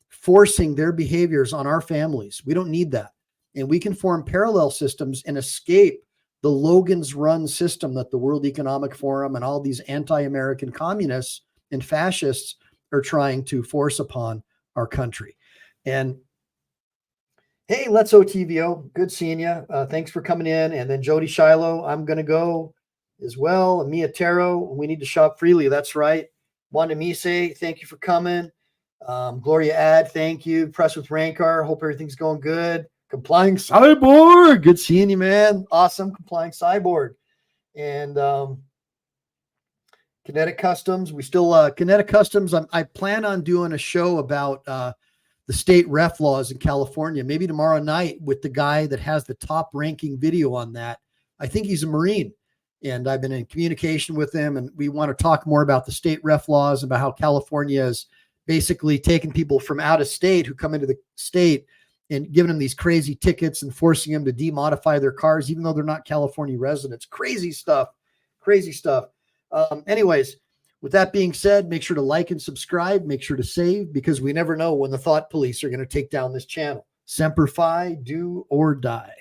forcing their behaviors on our families. We don't need that. And we can form parallel systems and escape the Logan's Run system that the World Economic Forum and all these anti-American communists and fascists are trying to force upon our country. And hey, let's OTVO. Good seeing you. Thanks for coming in. And then Jody Shiloh, I'm going to go as well. Mia Taro, we need to shop freely. That's right. Wanda Mise, thank you for coming. Gloria Ad, thank you. Press with Rancor. Hope everything's going good. Complying Cyborg. Good seeing you, man. Awesome. Complying Cyborg. And Kinetic Customs. We still, Kinetic Customs. I plan on doing a show about the state ref laws in California, maybe tomorrow night with the guy that has the top ranking video on that. I think he's a Marine. And I've been in communication with him, and we want to talk more about the state ref laws, about how California is basically taking people from out of state who come into the state and giving them these crazy tickets and forcing them to demodify their cars, even though they're not California residents. Crazy stuff. Crazy stuff. Anyways, with that being said, make sure to like and subscribe. Make sure to save, because we never know when the thought police are going to take down this channel. Semper Fi, do or die.